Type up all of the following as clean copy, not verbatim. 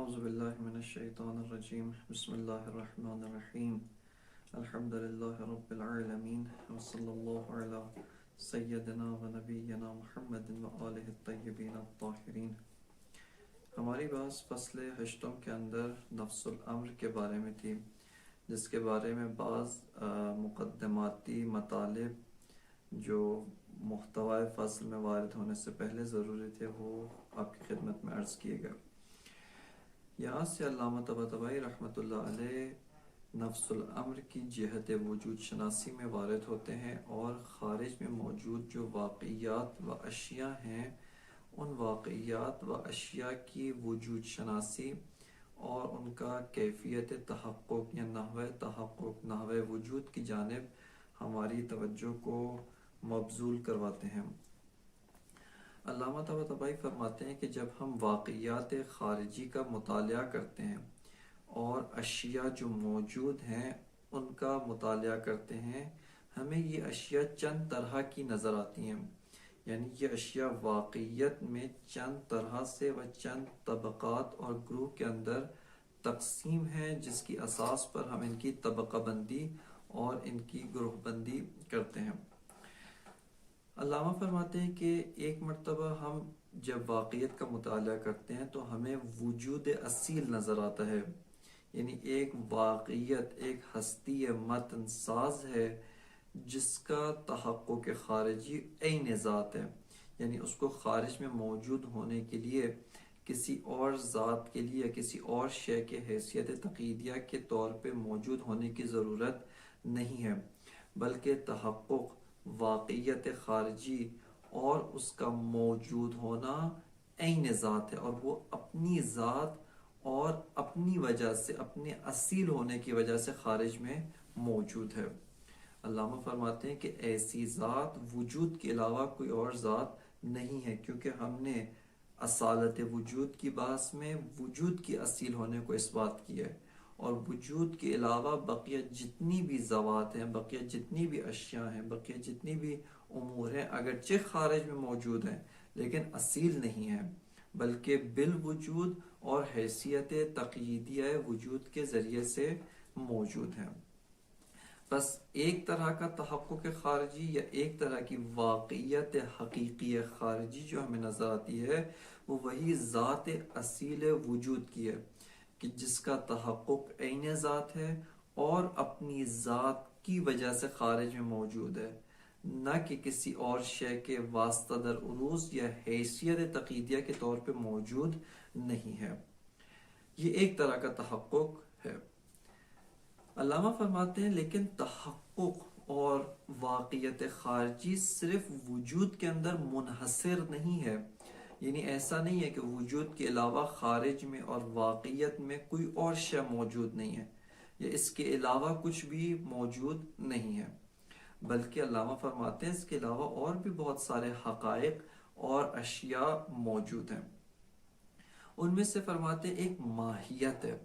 اعوذ باللہ من الشیطان الرجیم بسم اللہ الرحمن الرحیم الحمد للہ رب العالمین وصلی اللہ علی سیدنا و نبینا محمد و آلہ الطیبین الطاہرین۔ ہماری بات فصل ہشتم کے اندر نفس الامر کے بارے میں تھی، جس کے بارے میں بعض مقدماتی مطالب جو محتوی فصل میں وارد ہونے سے پہلے ضروری تھے وہ آپ کی خدمت میں عرض کیے گئے۔ یہاں سے علامہ طباطبائی رحمۃ اللہ علیہ نفس الامر کی جہت وجود شناسی میں وارد ہوتے ہیں اور خارج میں موجود جو واقعیات و اشیاء ہیں ان واقعیات و اشیاء کی وجود شناسی اور ان کا کیفیت تحقق یا نحو تحقق نحو وجود کی جانب ہماری توجہ کو مبذول کرواتے ہیں۔ علامہ طباطبائی فرماتے ہیں کہ جب ہم واقعیات خارجی کا مطالعہ کرتے ہیں اور اشیاء جو موجود ہیں ان کا مطالعہ کرتے ہیں، ہمیں یہ اشیاء چند طرح کی نظر آتی ہیں، یعنی یہ اشیاء واقعیت میں چند طرح سے و چند طبقات اور گروہ کے اندر تقسیم ہیں، جس کی اساس پر ہم ان کی طبقہ بندی اور ان کی گروہ بندی کرتے ہیں۔ علامہ فرماتے ہیں کہ ایک مرتبہ ہم جب واقعیت کا مطالعہ کرتے ہیں تو ہمیں وجود اصیل نظر آتا ہے، یعنی ایک واقعیت، ایک ہستی متن ساز ہے جس کا تحقق خارجی عین ذات ہے، یعنی اس کو خارج میں موجود ہونے کے لیے کسی اور ذات کے لیے کسی اور شے کے حیثیت تقییدیہ کے طور پہ موجود ہونے کی ضرورت نہیں ہے، بلکہ تحقق واقعیت خارجی اور اس کا موجود ہونا عین ذات ہے، اور وہ اپنی ذات اور اپنی وجہ سے اپنے اصیل ہونے کی وجہ سے خارج میں موجود ہے۔ علامہ فرماتے ہیں کہ ایسی ذات وجود کے علاوہ کوئی اور ذات نہیں ہے، کیونکہ ہم نے اصالت وجود کی بحث میں وجود کی اصیل ہونے کو اس بات کی ہے، اور وجود کے علاوہ بقیہ جتنی بھی ذوات ہیں، بقیہ جتنی بھی اشیاء ہیں، بقیہ جتنی بھی امور ہیں، اگرچہ خارج میں موجود ہیں لیکن اصیل نہیں ہیں، بلکہ بالوجود اور حیثیت تقییدیہ وجود کے ذریعے سے موجود ہیں۔ بس ایک طرح کا تحقق خارجی یا ایک طرح کی واقعیت حقیقی خارجی جو ہمیں نظر آتی ہے وہ وہی ذات اصیل وجود کی ہے کہ جس کا تحقق عین ذات ہے اور اپنی ذات کی وجہ سے خارج میں موجود ہے، نہ کہ کسی اور شے کے واسطہ در عروض یا حیثیت تقییدیہ کے طور پہ موجود نہیں ہے۔ یہ ایک طرح کا تحقق ہے۔ علامہ فرماتے ہیں لیکن تحقق اور واقعیت خارجی صرف وجود کے اندر منحصر نہیں ہے، یعنی ایسا نہیں ہے کہ وجود کے علاوہ خارج میں اور واقعیت میں کوئی اور شے موجود نہیں ہے یا اس کے علاوہ کچھ بھی موجود نہیں ہے، بلکہ علامہ فرماتے ہیں اس کے علاوہ اور بھی بہت سارے حقائق اور اشیاء موجود ہیں۔ ان میں سے فرماتے ہیں ایک ماہیت ہے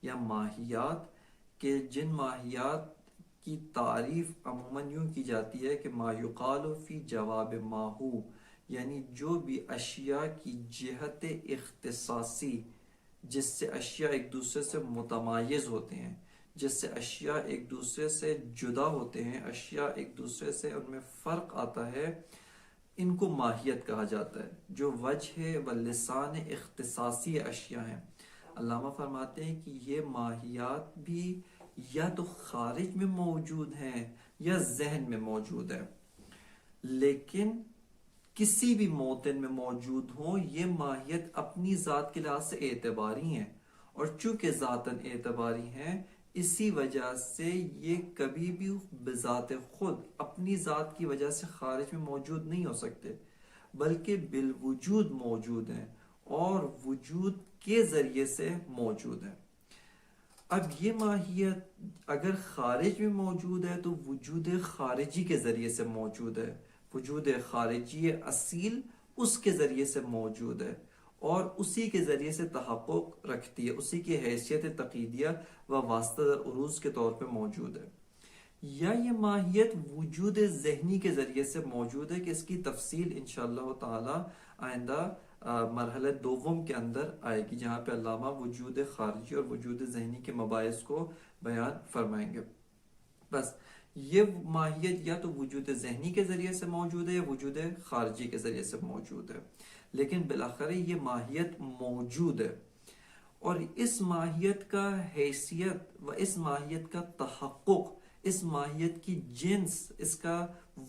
یا ماہیات، کہ جن ماہیات کی تعریف عموماً یوں کی جاتی ہے کہ ما یقال فی جواب ماہو، یعنی جو بھی اشیاء کی جہت اختصاصی جس سے اشیاء ایک دوسرے سے متمایز ہوتے ہیں، جس سے اشیاء ایک دوسرے سے جدا ہوتے ہیں، اشیاء ایک دوسرے سے ان میں فرق آتا ہے، ان کو ماہیت کہا جاتا ہے، جو وجہ و لسان اختصاصی اشیاء ہیں۔ علامہ فرماتے ہیں کہ یہ ماہیات بھی یا تو خارج میں موجود ہیں یا ذہن میں موجود ہیں، لیکن کسی بھی موطن میں موجود ہوں یہ ماہیت اپنی ذات کے لحاظ سے اعتباری ہیں، اور چونکہ ذاتاً اعتباری ہیں اسی وجہ سے یہ کبھی بھی بذات خود اپنی ذات کی وجہ سے خارج میں موجود نہیں ہو سکتے، بلکہ بالوجود موجود ہیں اور وجود کے ذریعے سے موجود ہیں۔ اب یہ ماہیت اگر خارج میں موجود ہے تو وجود خارجی کے ذریعے سے موجود ہے، وجود خارجی اصیل اس کے ذریعے سے موجود ہے اور اسی کے ذریعے سے تحقق رکھتی ہے، اسی کی حیثیت تقییدیہ و واسطہ در عروض کے طور پہ موجود ہے۔ یا یہ ماہیت وجود ذہنی کے ذریعے سے موجود ہے کہ اس کی تفصیل انشاءاللہ تعالی آئندہ مرحلہ دوم کے اندر آئے گی، جہاں پہ علامہ وجود خارجی اور وجود ذہنی کے مباحث کو بیان فرمائیں گے۔ بس یہ ماہیت یا تو وجود ذہنی کے ذریعے سے موجود ہے یا وجود خارجی کے ذریعے سے موجود ہے، لیکن بالآخر یہ ماہیت موجود ہے، اور اس ماہیت کا حیثیت و اس ماہیت کا تحقق، اس ماہیت کی جنس، اس کا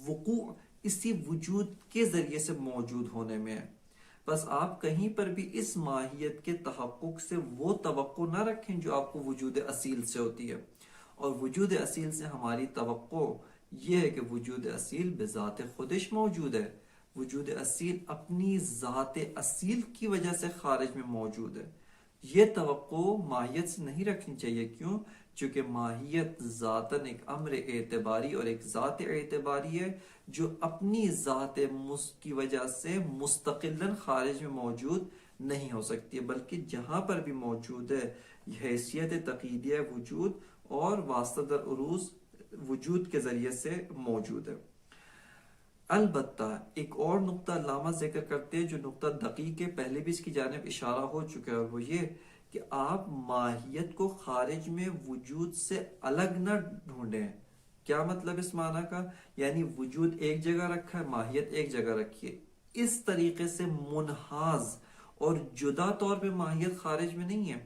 وقوع اسی وجود کے ذریعے سے موجود ہونے میں ہے۔ بس آپ کہیں پر بھی اس ماہیت کے تحقق سے وہ توقع نہ رکھیں جو آپ کو وجود اصیل سے ہوتی ہے، اور وجود اصیل سے ہماری توقع یہ ہے کہ وجود اصیل بذات خودش موجود ہے، وجود اصیل اپنی ذات اصیل کی وجہ سے خارج میں موجود ہے۔ یہ توقع ماہیت سے نہیں رکھنی چاہیے، کیوں؟ چونکہ ماہیت ذاتاً ایک امر اعتباری اور ایک ذات اعتباری ہے جو اپنی ذات کی وجہ سے مستقلاً خارج میں موجود نہیں ہو سکتی ہے، بلکہ جہاں پر بھی موجود ہے حیثیت تقییدیہ وجود اور واسطہ در عروض وجود کے ذریعے سے موجود ہے۔ البتہ ایک اور نقطہ علامہ ذکر کرتے ہیں جو نقطہ دقیق ہے، پہلے بھی اس کی جانب اشارہ ہو چکا ہے، اور وہ یہ کہ آپ ماہیت کو خارج میں وجود سے الگ نہ ڈھونڈیں۔ کیا مطلب اس معنی کا؟ یعنی وجود ایک جگہ رکھا ہے، ماہیت ایک جگہ رکھیے، اس طریقے سے منحاز اور جدا طور پہ ماہیت خارج میں نہیں ہے،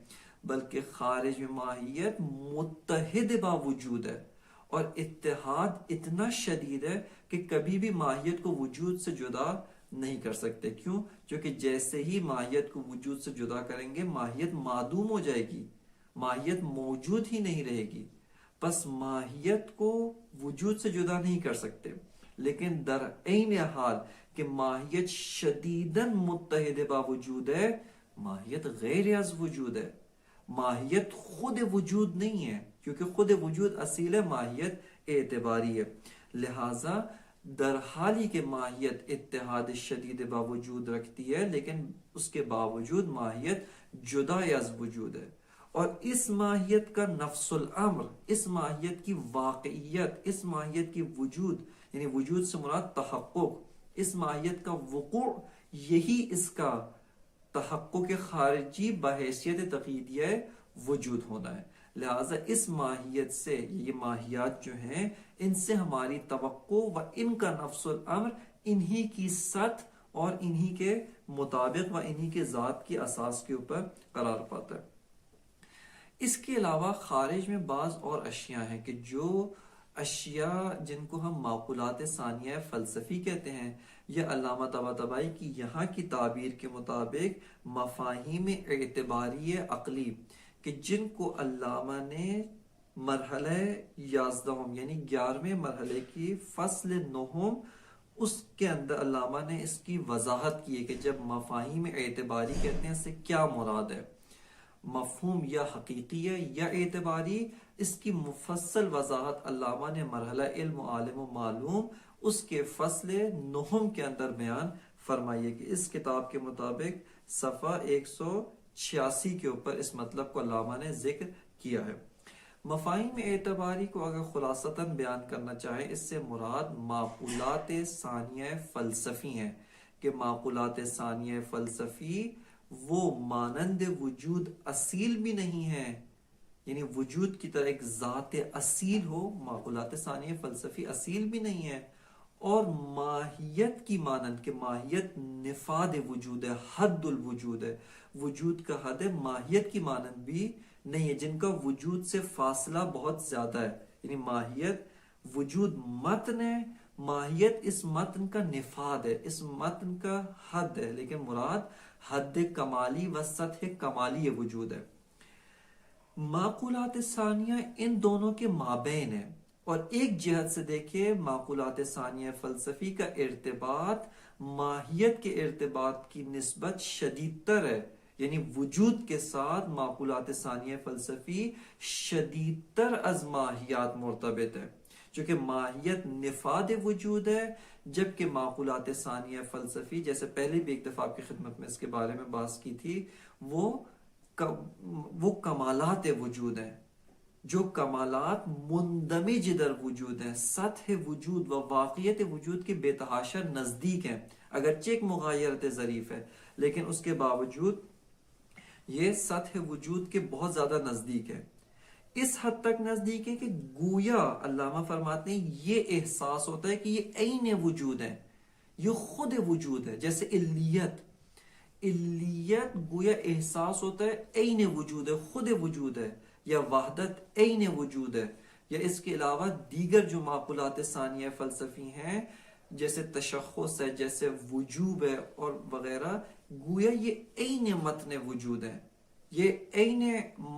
بلکہ خارج میں ماہیت متحد با وجود ہے، اور اتحاد اتنا شدید ہے کہ کبھی بھی ماہیت کو وجود سے جدا نہیں کر سکتے۔ کیوں؟ کیونکہ جیسے ہی ماہیت کو وجود سے جدا کریں گے ماہیت معدوم ہو جائے گی، ماہیت موجود ہی نہیں رہے گی۔ پس ماہیت کو وجود سے جدا نہیں کر سکتے، لیکن در عین حال کہ ماہیت شدیداً متحد با وجود ہے، ماہیت غیر از وجود ہے، ماہیت خود وجود نہیں ہے، کیونکہ خود وجود اصیل ماہیت اعتباری ہے۔ لہٰذا در حال ہی کہ ماہیت اتحاد شدید با وجود رکھتی ہے، لیکن اس کے باوجود ماہیت جدا از وجود ہے، اور اس ماہیت کا نفس الامر، اس ماہیت کی واقعیت، اس ماہیت کی وجود، یعنی وجود سے مراد تحقق، اس ماہیت کا وقوع، یہی اس کا تحقق خارجی بحیثیت تقییدیہ وجود ہونا ہے۔ لہٰذا اس ماہیت سے، یہ ماہیات جو ہیں، ان سے ہماری توقع و ان کا نفس الامر انہی کی سطح اور انہی کے مطابق و انہی کے ذات کی اساس کے اوپر قرار پاتا ہے۔ اس کے علاوہ خارج میں بعض اور اشیاء ہیں کہ جو اشیاء جن کو ہم معقولات ثانیہ فلسفی کہتے ہیں، یہ علامہ طباطبائی کی یہاں کی تعبیر کے مطابق مفاہیم اعتباری عقلی، کہ جن کو علامہ نے مرحلہ 11 یعنی 11ویں مرحلے کی فصل 9 اس کے اندر علامہ نے اس کی وضاحت کی ہے کہ جب مفاہیم اعتباری کہتے ہیں اس سے کیا مراد ہے، مفہوم یا حقیقی ہے یا اعتباری، اس کی مفصل وضاحت علامہ نے مرحلہ علم و عالم و معلوم اس کے فصل 9 کے اندر بیان فرمائی ہے، کہ اس کتاب کے مطابق صفحہ 186 کے اوپر اس مطلب کو علامہ نے ذکر کیا ہے۔ مفاہیم اعتباری کو اگر خلاصتاً بیان کرنا چاہیں، اس سے مراد معقولات ثانیہ فلسفی ہیں، کہ معقولات ثانیہ فلسفی وہ مانند وجود اصیل بھی نہیں ہے، یعنی وجود کی طرح ایک ذات اصیل ہو، معقولات ثانیہ فلسفی اصیل بھی نہیں ہے، اور ماہیت کی مانند، کہ ماہیت نفاد وجود ہے، حد الوجود ہے، وجود کا حد ہے، ماہیت کی مانند بھی نہیں ہے، جن کا وجود سے فاصلہ بہت زیادہ ہے، یعنی ماہیت وجود متن ہے، ماہیت اس متن کا نفاد ہے، اس متن کا حد ہے، لیکن مراد حد کمالی و سطح کمالی وجود ہے۔ معقولات ثانیہ ان دونوں کے مابین ہے، اور ایک جہت سے دیکھیں معقولات ثانیہ فلسفی کا ارتباط ماہیت کے ارتباط کی نسبت شدید تر ہے، یعنی وجود کے ساتھ معقولات ثانیہ فلسفی شدید تر از ماہیات مرتبط ہے، چونکہ ماہیت نفاد وجود ہے، جبکہ معقولات ثانیہ فلسفی، جیسے پہلے بھی ایک دفعہ آپ کی خدمت میں اس کے بارے میں بات کی تھی، وہ کمالات وجود ہیں، جو کمالات مندمج در وجود ہیں، سطح وجود و واقعیت وجود کے بے تحاشا نزدیک ہیں، اگرچہ ایک مغایرت ظریف ہے، لیکن اس کے باوجود یہ سطح وجود کے بہت زیادہ نزدیک ہے، اس حد تک نزدیک ہے کہ گویا علامہ فرماتے ہیں یہ احساس ہوتا ہے کہ یہ عین وجود ہے، یہ خود وجود ہے. جیسے علیت گویا احساس ہوتا ہے عین وجود ہے، خود وجود ہے، یا وحدت عین وجود ہے. یا اس کے علاوہ دیگر جو معقولات ثانیہ فلسفی ہیں جیسے تشخص ہے، جیسے وجوب ہے اور وغیرہ، گویا یہ عین متن وجود ہے، یہ عین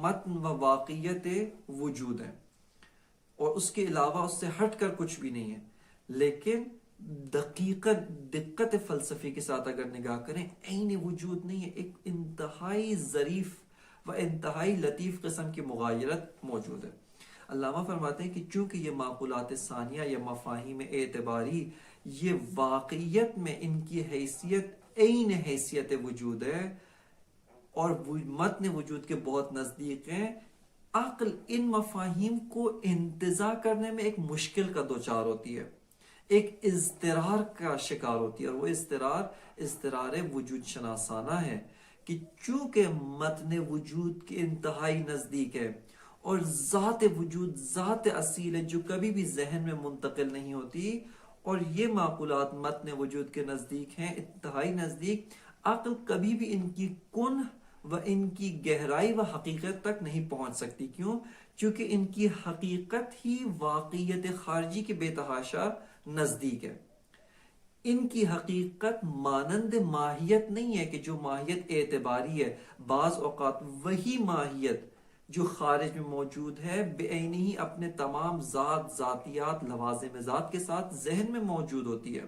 متن و واقعیت وجود ہے، اور اس کے علاوہ اس سے ہٹ کر کچھ بھی نہیں ہے. لیکن دقت فلسفی کے ساتھ اگر نگاہ کریں، عین وجود نہیں ہے، ایک انتہائی ظریف و انتہائی لطیف قسم کی مغایرت موجود ہے. علامہ فرماتے ہیں کہ چونکہ یہ معقولات ثانیہ یا مفاہیم اعتباری یہ واقعیت میں ان کی حیثیت عین حیثیت وجود ہے اور متن وجود کے بہت نزدیک ہیں، عقل ان مفاہیم کو انتزاع کرنے میں ایک مشکل کا دوچار ہوتی ہے، ایک اضطرار کا شکار ہوتی ہے، اور وہ اضطرار وجود شناسانہ ہے کہ چونکہ متن وجود کے انتہائی نزدیک ہے اور ذات وجود ذات اصیل ہے جو کبھی بھی ذہن میں منتقل نہیں ہوتی، اور یہ معقولات متن وجود کے نزدیک ہیں، انتہائی نزدیک، عقل کبھی بھی ان کی کن و ان کی گہرائی و حقیقت تک نہیں پہنچ سکتی. کیوں؟ چونکہ ان کی حقیقت ہی واقعیت خارجی کے بے تحاشا نزدیک ہے. ان کی حقیقت مانند ماہیت نہیں ہے کہ جو ماہیت اعتباری ہے، بعض اوقات وہی ماہیت جو خارج میں موجود ہے بے عینی ہی اپنے تمام ذاتیات لوازم ذات کے ساتھ ذہن میں موجود ہوتی ہے.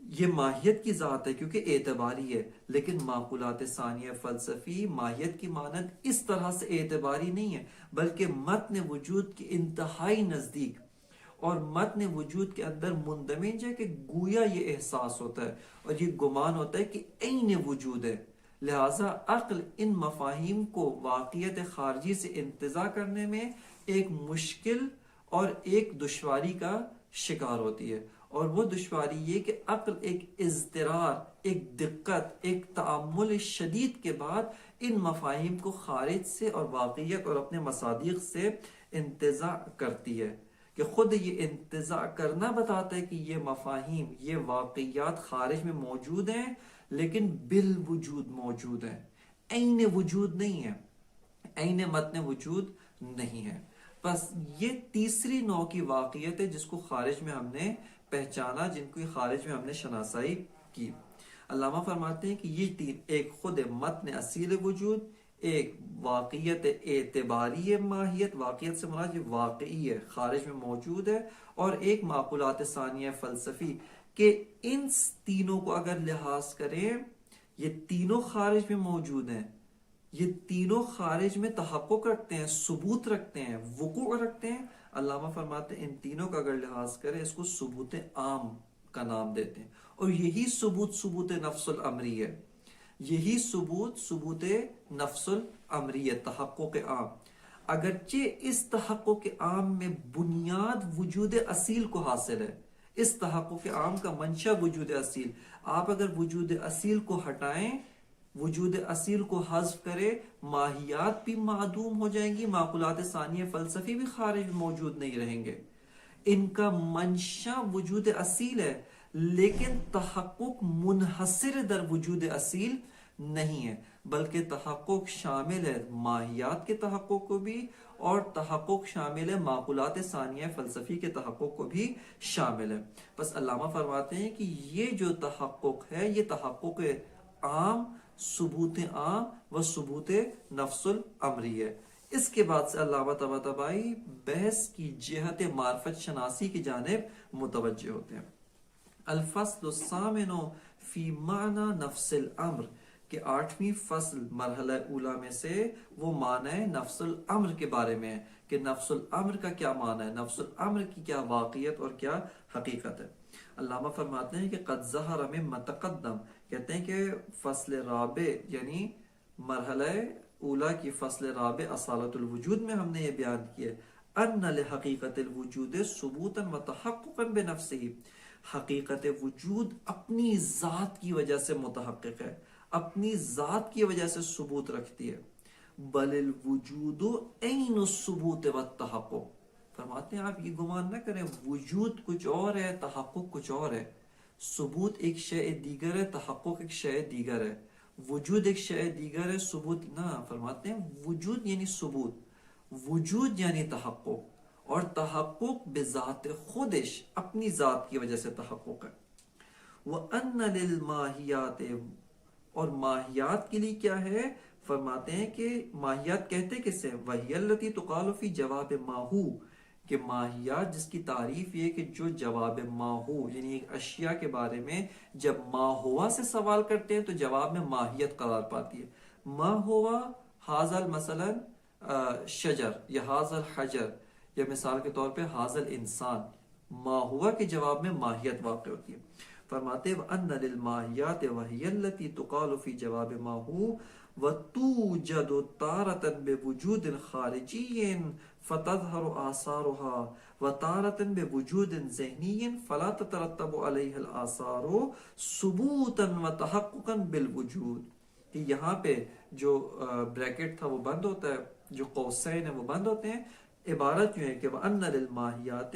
یہ ماہیت کی ذات ہے کیونکہ اعتباری ہے. لیکن معقولات ثانیہ فلسفی ماہیت کی مانند اس طرح سے اعتباری نہیں ہے، بلکہ متن وجود کے انتہائی نزدیک اور متن وجود کے اندر مندمج ہے کہ گویا یہ احساس ہوتا ہے اور یہ گمان ہوتا ہے کہ عین وجود ہے. لہٰذا عقل ان مفاہیم کو واقعیت خارجی سے انتزاع کرنے میں ایک مشکل اور ایک دشواری کا شکار ہوتی ہے، اور وہ دشواری یہ کہ عقل ایک اضطرار، ایک دقت، ایک تأمل شدید کے بعد ان مفاہیم کو خارج سے اور واقعیت اور اپنے مصادیق سے انتزاع کرتی ہے، کہ خود یہ انتزاع کرنا بتاتا ہے کہ یہ مفاہیم، یہ واقعیات خارج میں موجود ہیں لیکن بالوجود موجود ہیں، عین وجود نہیں ہے، عین متن وجود نہیں ہے. بس یہ تیسری نوع کی واقعیت ہے جس کو خارج میں ہم نے پہچانا، جن کو خارج میں ہم نے شناسائی کی. علامہ فرماتے ہیں کہ یہ تین، ایک خود متن اصیل وجود، ایک واقعیت اعتباری ماہیت، واقعیت سے مراد یہ واقعی ہے، خارج میں موجود ہے، اور ایک معقولات ثانیہ فلسفی، کہ ان تینوں کو اگر لحاظ کریں یہ تینوں خارج میں موجود ہیں، یہ تینوں خارج میں تحقق رکھتے ہیں، ثبوت رکھتے ہیں، وقوع رکھتے ہیں. علامہ فرماتے ہیں ان تینوں کا اگر لحاظ کریں اس کو ثبوت عام کا نام دیتے ہیں، اور یہی ثبوت نفس الامری ہے، یہی ثبوت نفس الامری ہے، تحقق عام. اگرچہ اس تحقق عام میں بنیاد وجود اصیل کو حاصل ہے، اس تحقق عام کا منشا وجود اصیل. آپ اگر وجود اصیل کو ہٹائیں، وجود اصیل کو حذف کرے، ماہیات بھی معدوم ہو جائیں گی، معقولات ثانیہ فلسفی بھی خارج موجود نہیں رہیں گے. ان کا منشا وجود اصیل ہے لیکن تحقق منحصر در وجود اصیل نہیں ہے، بلکہ تحقق شامل ہے ماہیات کے تحقق کو بھی، اور تحقق شامل ہے معقولات ثانیہ فلسفی کے تحقق کو بھی شامل ہے. بس علامہ فرماتے ہیں کہ یہ جو تحقق ہے یہ تحقق عام، ثبوت عام و ثبوت نفس الامری ہے. اس کے بعد سے علامہ طباطبائی بحث کی جہت معرفت شناسی کی جانب متوجہ ہوتے ہیں. الفصل الثامن فی معنی نفس الامر، کہ 8ویں فصل مرحلہ اولا میں سے وہ معنی نفس الامر کے بارے میں ہے کہ نفس الامر کا کیا معنی ہے، نفس الامر کی کیا واقعیت اور کیا حقیقت ہے. علامہ فرماتے ہیں کہ قد ظہر مما تقدم، کہتے ہیں کہ فصل رابع یعنی مرحلہ اولا کی فصل رابع اصالت الوجود میں ہم نے یہ بیان کیا ان لحقیقت الوجود ثبوتا و تحققا بنفسه، حقیقت وجود اپنی ذات کی وجہ سے متحقق ہے، اپنی ذات کی وجہ سے ثبوت رکھتی ہے. بل الوجود عین الثبوت والتحقق. فرماتے ہیں آپ یہ گمان نہ کریں، وجود کچھ اور ہے، تحقق کچھ اور ہے. ثبوت ایک شے دیگر ہے، تحقق ایک شے دیگر ہے. وجود ایک شے دیگر ہے، ثبوت نہ. فرماتے ہیں وجود یعنی ثبوت، وجود یعنی تحقق، اور تحقق بذات خودش اپنی ذات کی وجہ سے تحقق ہے. وَأَنَّ لِلْمَاهِيَاتِ، اور ماہیات کے لیے کیا ہے؟ فرماتے ہیں کہ ماہیات کہتے کسے؟ وَهِيَ الَّتِي تُقَالُ فِي جَوَابِ مَا هُوَ، کہ ماہیات جس کی تعریف یہ کہ جو جواب ما ہو، یعنی ایک اشیاء کے بارے میں جب ما ہوا سے سوال کرتے ہیں تو جواب میں ماہیت قرار پاتی ہے. ما ہوا حاضل مثلا شجر یا حاضل حجر، یا مثال کے طور پہ حاضل انسان، ما ہوا کے جواب میں ماہیت واقع ہوتی ہے. فرماتے وَأَنَّ لِلْمَاهِيَاتِ وَهِيَ الَّتِي تُقَالُ فِي جَوَابِ مَا هُوَ وَتُوجَدُ تَارَةً بِوُجُودٍ خَارِجِيٍّ فَتَظْهَرُ آثَارُهَا وَتَارَةً بِوُجُودٍ ذِهْنِيٍّ فَلَا تَتَرَتَّبُ عَلَيْهَا الْآثَارُ ثُبُوتًا وَتَحَقُّقًا بِالْوُجُودِ. کہ یہاں پہ جو بریکٹ تھا وہ بند ہوتا ہے، جو قوسین ہیں وہ بند ہوتے ہیں. عبارت یوں ہے کہ وَأَنَّ لِلْمَاهِيَاتِ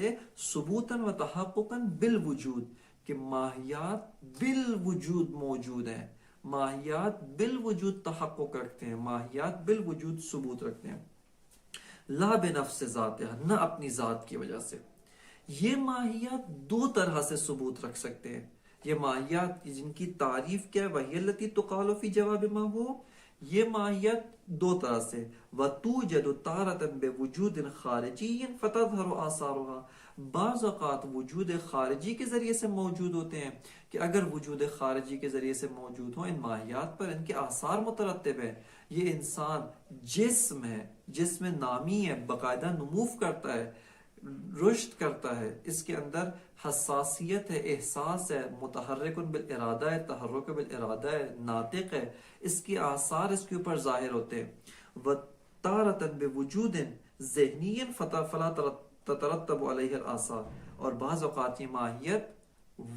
ثُبُوتًا وَتَحَقُّقًا بِالْوُجُودِ، کہ ماہیات بالوجود موجود ہیں، ماہیات بالوجود تحقق رکھتے ہیں، ماہیات بالوجود ثبوت رکھتے ہیں. لا بنفس ذاتها، نہ اپنی ذات کی وجہ سے. یہ ماہیات دو طرح سے ثبوت رکھ سکتے ہیں. یہ ماہیات جن کی تعریف کیا ہے، وہی التي تقال فی جواب ما ہو، یہ ماہیت دو طرح سے. وتوجد تارة بوجود خارجی فتظهر آثارها، بعض اوقات وجود خارجی کے ذریعے سے موجود ہوتے ہیں کہ اگر وجود خارجی کے ذریعے سے موجود ہوں ان ماہیات پر، ان کے آثار مترتب ہیں. یہ انسان جسم ہے، جسم نامی ہے، باقاعدہ نموف کرتا ہے، رشد کرتا ہے، اس کے اندر حساسیت ہے، احساس ہے، متحرک بالارادہ ہے، تحرک بالارادہ ہے، ناطق ہے، اس کے آثار اس کے اوپر ظاہر ہوتے ہیں. وَتَارَةً بِوُجُودٍ ذِهْنِيٍّ فَلَا تَتَرَتَّبُ عَلَيْهِ الْآثَارُ، اور بعض اوقات یہ ماہیت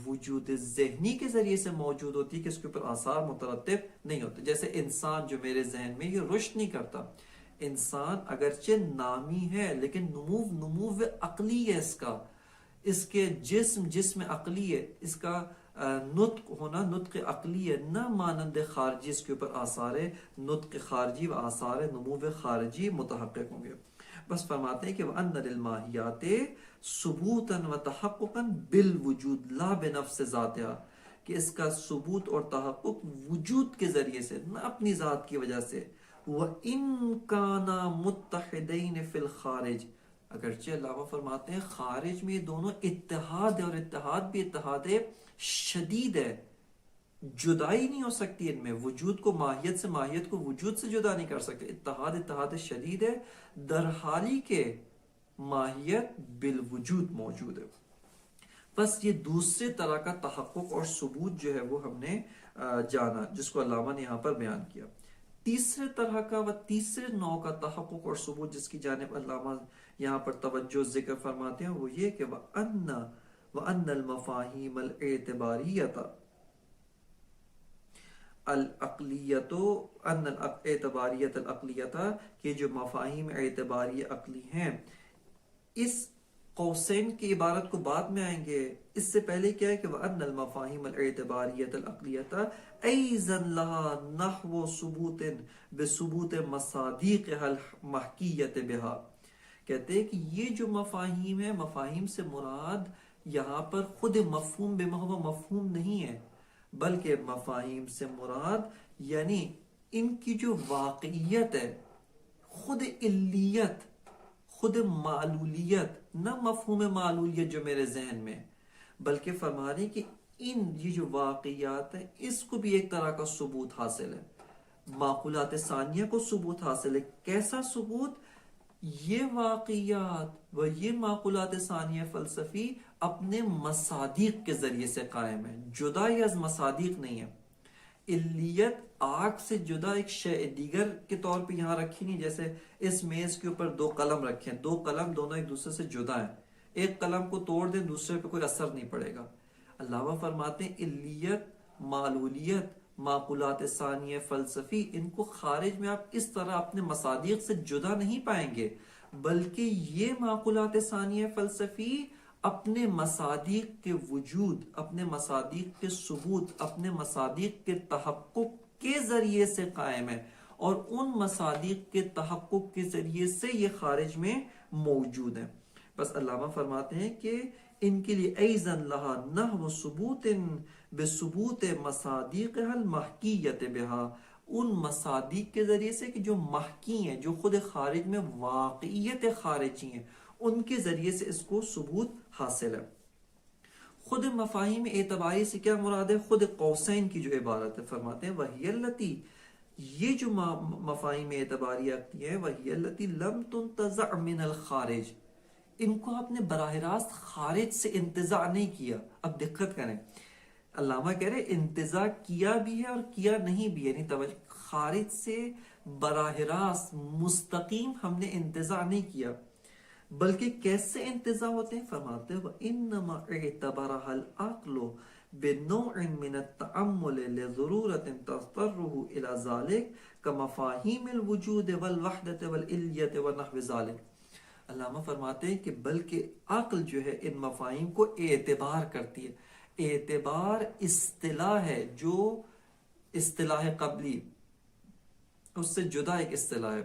وجود ذہنی کے ذریعے سے موجود ہوتی ہے کہ اس کے اوپر آثار مترتب نہیں ہوتے. جیسے انسان جو میرے ذہن میں یہ رشد نہیں کرتا، انسان اگرچہ نامی ہے لیکن نمو عقلی ہے، اس کے جسم عقلی ہے، اس کا نطق ہونا نطق عقلی ہے، نہ مانند خارجی اس کے اوپر آثار نطق خارجی و آثار نمو خارجی متحقق ہوں گے. بس فرماتے ہیں کہ وَأَنَّ لِلْمَاهِيَاتِ ثُبُوتًا وَتَحَقُّقًا بِالْوُجُودِ لَا بِنَفْسِ ذَاتِهَا، کہ اس کا ثبوت اور تحقق وجود کے ذریعے سے، نہ اپنی ذات کی وجہ سے. وَإِن كَانَا مُتَّحِدَيْنِ فِي الْخَارِجِ، اگرچہ علامہ فرماتے ہیں خارج میں یہ دونوں اتحاد ہے، اور اتحاد بھی اتحاد شدید ہے، جدائی نہیں ہو سکتی ان میں. وجود کو ماہیت سے، ماہیت کو وجود سے جدا نہیں کر سکتے. اتحاد شدید ہے، در حالی کے ماہیت بالوجود موجود ہے. بس یہ دوسرے طرح کا تحقق اور ثبوت جو ہے وہ ہم نے جانا، جس کو علامہ نے یہاں پر بیان کیا. تیسرے طرح کا و تیسرے نوع کا تحقق اور ثبوت جس کی جانب علامہ یہاں پر توجہ ذکر فرماتے ہیں، وہ یہ کہ وَأَنَّ الْمَفَاهِيمَ الْاعْتِبَارِيَّةَ العقلیۃ، کہ جو مفاہیم اعتباری عقلی ہیں، اس قوسین کی عبارت کو بعد میں آئیں گے. اس سے پہلے کیا ہے کہ وَأَنَّ الْمَفَاهِيمَ الْاعْتِبَارِيَّةَ الْعَقْلِيَّةَ أَيْضًا لَهَا نَحْوُ ثُبُوتٍ بِثُبُوتِ مَصَادِقِهَا الْمَحْكِيَّةِ بِهَا. کہتے ہیں کہ یہ جو مفاہیم ہیں، مفاہیم سے مراد یہاں پر خود مفہوم بمحو مفہوم نہیں ہے، بلکہ مفاہیم سے مراد یعنی ان کی جو واقعیت ہے، خود علیت، خود معلولیت، نہ مفہوم معلولیت جو میرے ذہن میں، بلکہ فرما رہی کہ یہ جو واقعیات ہیں اس کو بھی ایک طرح کا ثبوت حاصل ہے. معقولات ثانیہ کو ثبوت حاصل ہے. کیسا ثبوت؟ یہ واقعیات و یہ معقولات ثانیہ فلسفی اپنے مصادیق کے ذریعے سے قائم ہے، جدا از مصادیق نہیں ہے. علیت آگ سے جدا ایک شے دیگر کے طور پہ یہاں رکھی نہیں. جیسے اس میز کے اوپر دو قلم رکھے ہیں، دو قلم دونوں ایک دوسرے سے جدا ہیں، ایک قلم کو توڑ دیں دوسرے پہ کوئی اثر نہیں پڑے گا. علامہ فرماتے ہیں علیت، معلولیت، معقولات ثانیہ فلسفی، ان کو خارج میں آپ اس طرح اپنے مصادیق سے جدا نہیں پائیں گے، بلکہ یہ معقولات ثانیہ فلسفی اپنے مصادیق کے وجود، اپنے مصادیق کے ثبوت، اپنے مصادیق کے تحقق کے ذریعے سے قائم ہے، اور ان مصادیق کے تحقق کے ذریعے سے یہ خارج میں موجود ہیں۔ بس علامہ فرماتے ہیں کہ ان کے لیے ایزن لہا نحو ثبوت بثبوت مصادیقها المحکیت بہا، ان مصادیق کے ذریعے سے کہ جو محکی ہیں، جو خود خارج میں واقعیت خارجی ہیں، ان کے ذریعے سے اس کو ثبوت حاصل ہے۔ خود مفاہیم اعتباری سے کیا مراد ہے؟ خود قوسین کی جو عبارت ہے، فرماتے ہیں وہی التی، یہ جو مفاہیم اعتباری آتی ہے، وہی التی لم تنتزع من الخارج، ان کو آپ نے براہ راست خارج سے انتزاع نہیں کیا۔ اب دقت کریں، علامہ کہہ رہے انتزاع کیا بھی ہے اور کیا نہیں بھی، یعنی توجہ، خارج سے براہ راست مستقیم ہم نے انتزاع نہیں کیا، بلکہ کیسے انتزاع ہوتے ہیں؟ فرماتے ہیں وَإِنَّمَا اعْتَبَرَهَا الْعَقْلُ بِنَوْعٍ مِّنَ التَّأَمُّلِ لِضُرُورَةٍ تَضْطَرُّهُ إِلَى ذَلِكَ كَمَفَاهِيمِ الْوُجُودِ وَالْوَحْدَةِ وَالْعِلْيَةِ وَنَحْوِ ذَلِكَ۔ علامہ فرماتے ہیں کہ بلکہ عقل جو ہے ان مفاہیم کو اعتبار کرتی ہے۔ اعتبار اصطلاح ہے، جو اصطلاح قبلی اس سے جدا ایک اصطلاح ہے۔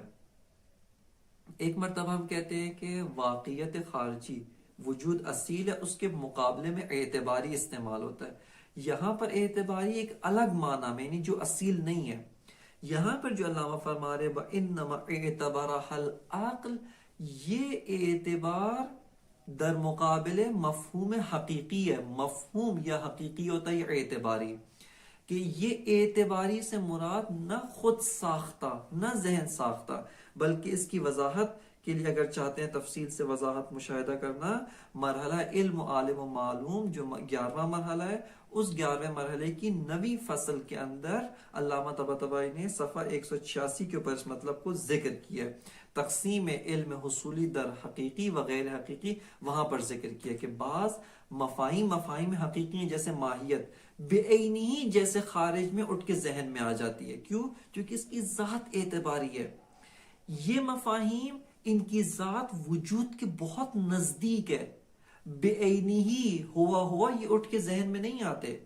ایک مرتبہ ہم کہتے ہیں کہ واقعیت خارجی وجود اصیل ہے، اس کے مقابلے میں اعتباری استعمال ہوتا ہے۔ یہاں پر اعتباری ایک الگ معنی میں، یعنی جو اصیل نہیں ہے۔ یہاں پر جو علامہ فرما رہے وَإِنَّمَا اعْتَبَرَهَا الْعَقْلُ، یہ اعتبار در مقابل مفہوم حقیقی ہے۔ مفہوم یا حقیقی ہوتا ہے یہ اعتباری، کہ یہ اعتباری سے مراد نہ خود ساختہ، نہ ذہن ساختہ، بلکہ اس کی وضاحت کے لیے اگر چاہتے ہیں تفصیل سے وضاحت مشاہدہ کرنا، مرحلہ علم و عالم و معلوم جو 11واں مرحلہ ہے، اس 11ویں مرحلے کی 9ویں فصل کے اندر علامہ طباطبائی نے صفحہ 186 کے اوپر اس مطلب کو ذکر کیا ہے۔ تقسیم علم حصولی در حقیقی و غیر حقیقی، وہاں پر ذکر کیا کہ بعض مفاہیم حقیقی ہیں جیسے ماہیت، بے عینی ہی جیسے خارج میں اٹھ کے ذہن میں آ جاتی ہے۔ کیوں؟ کیونکہ اس کی ذات اعتباری ہے۔ یہ مفاہیم ان کی ذات وجود کے بہت نزدیک ہے، بے عینی ہی ہوا یہ اٹھ کے ذہن میں نہیں آتے،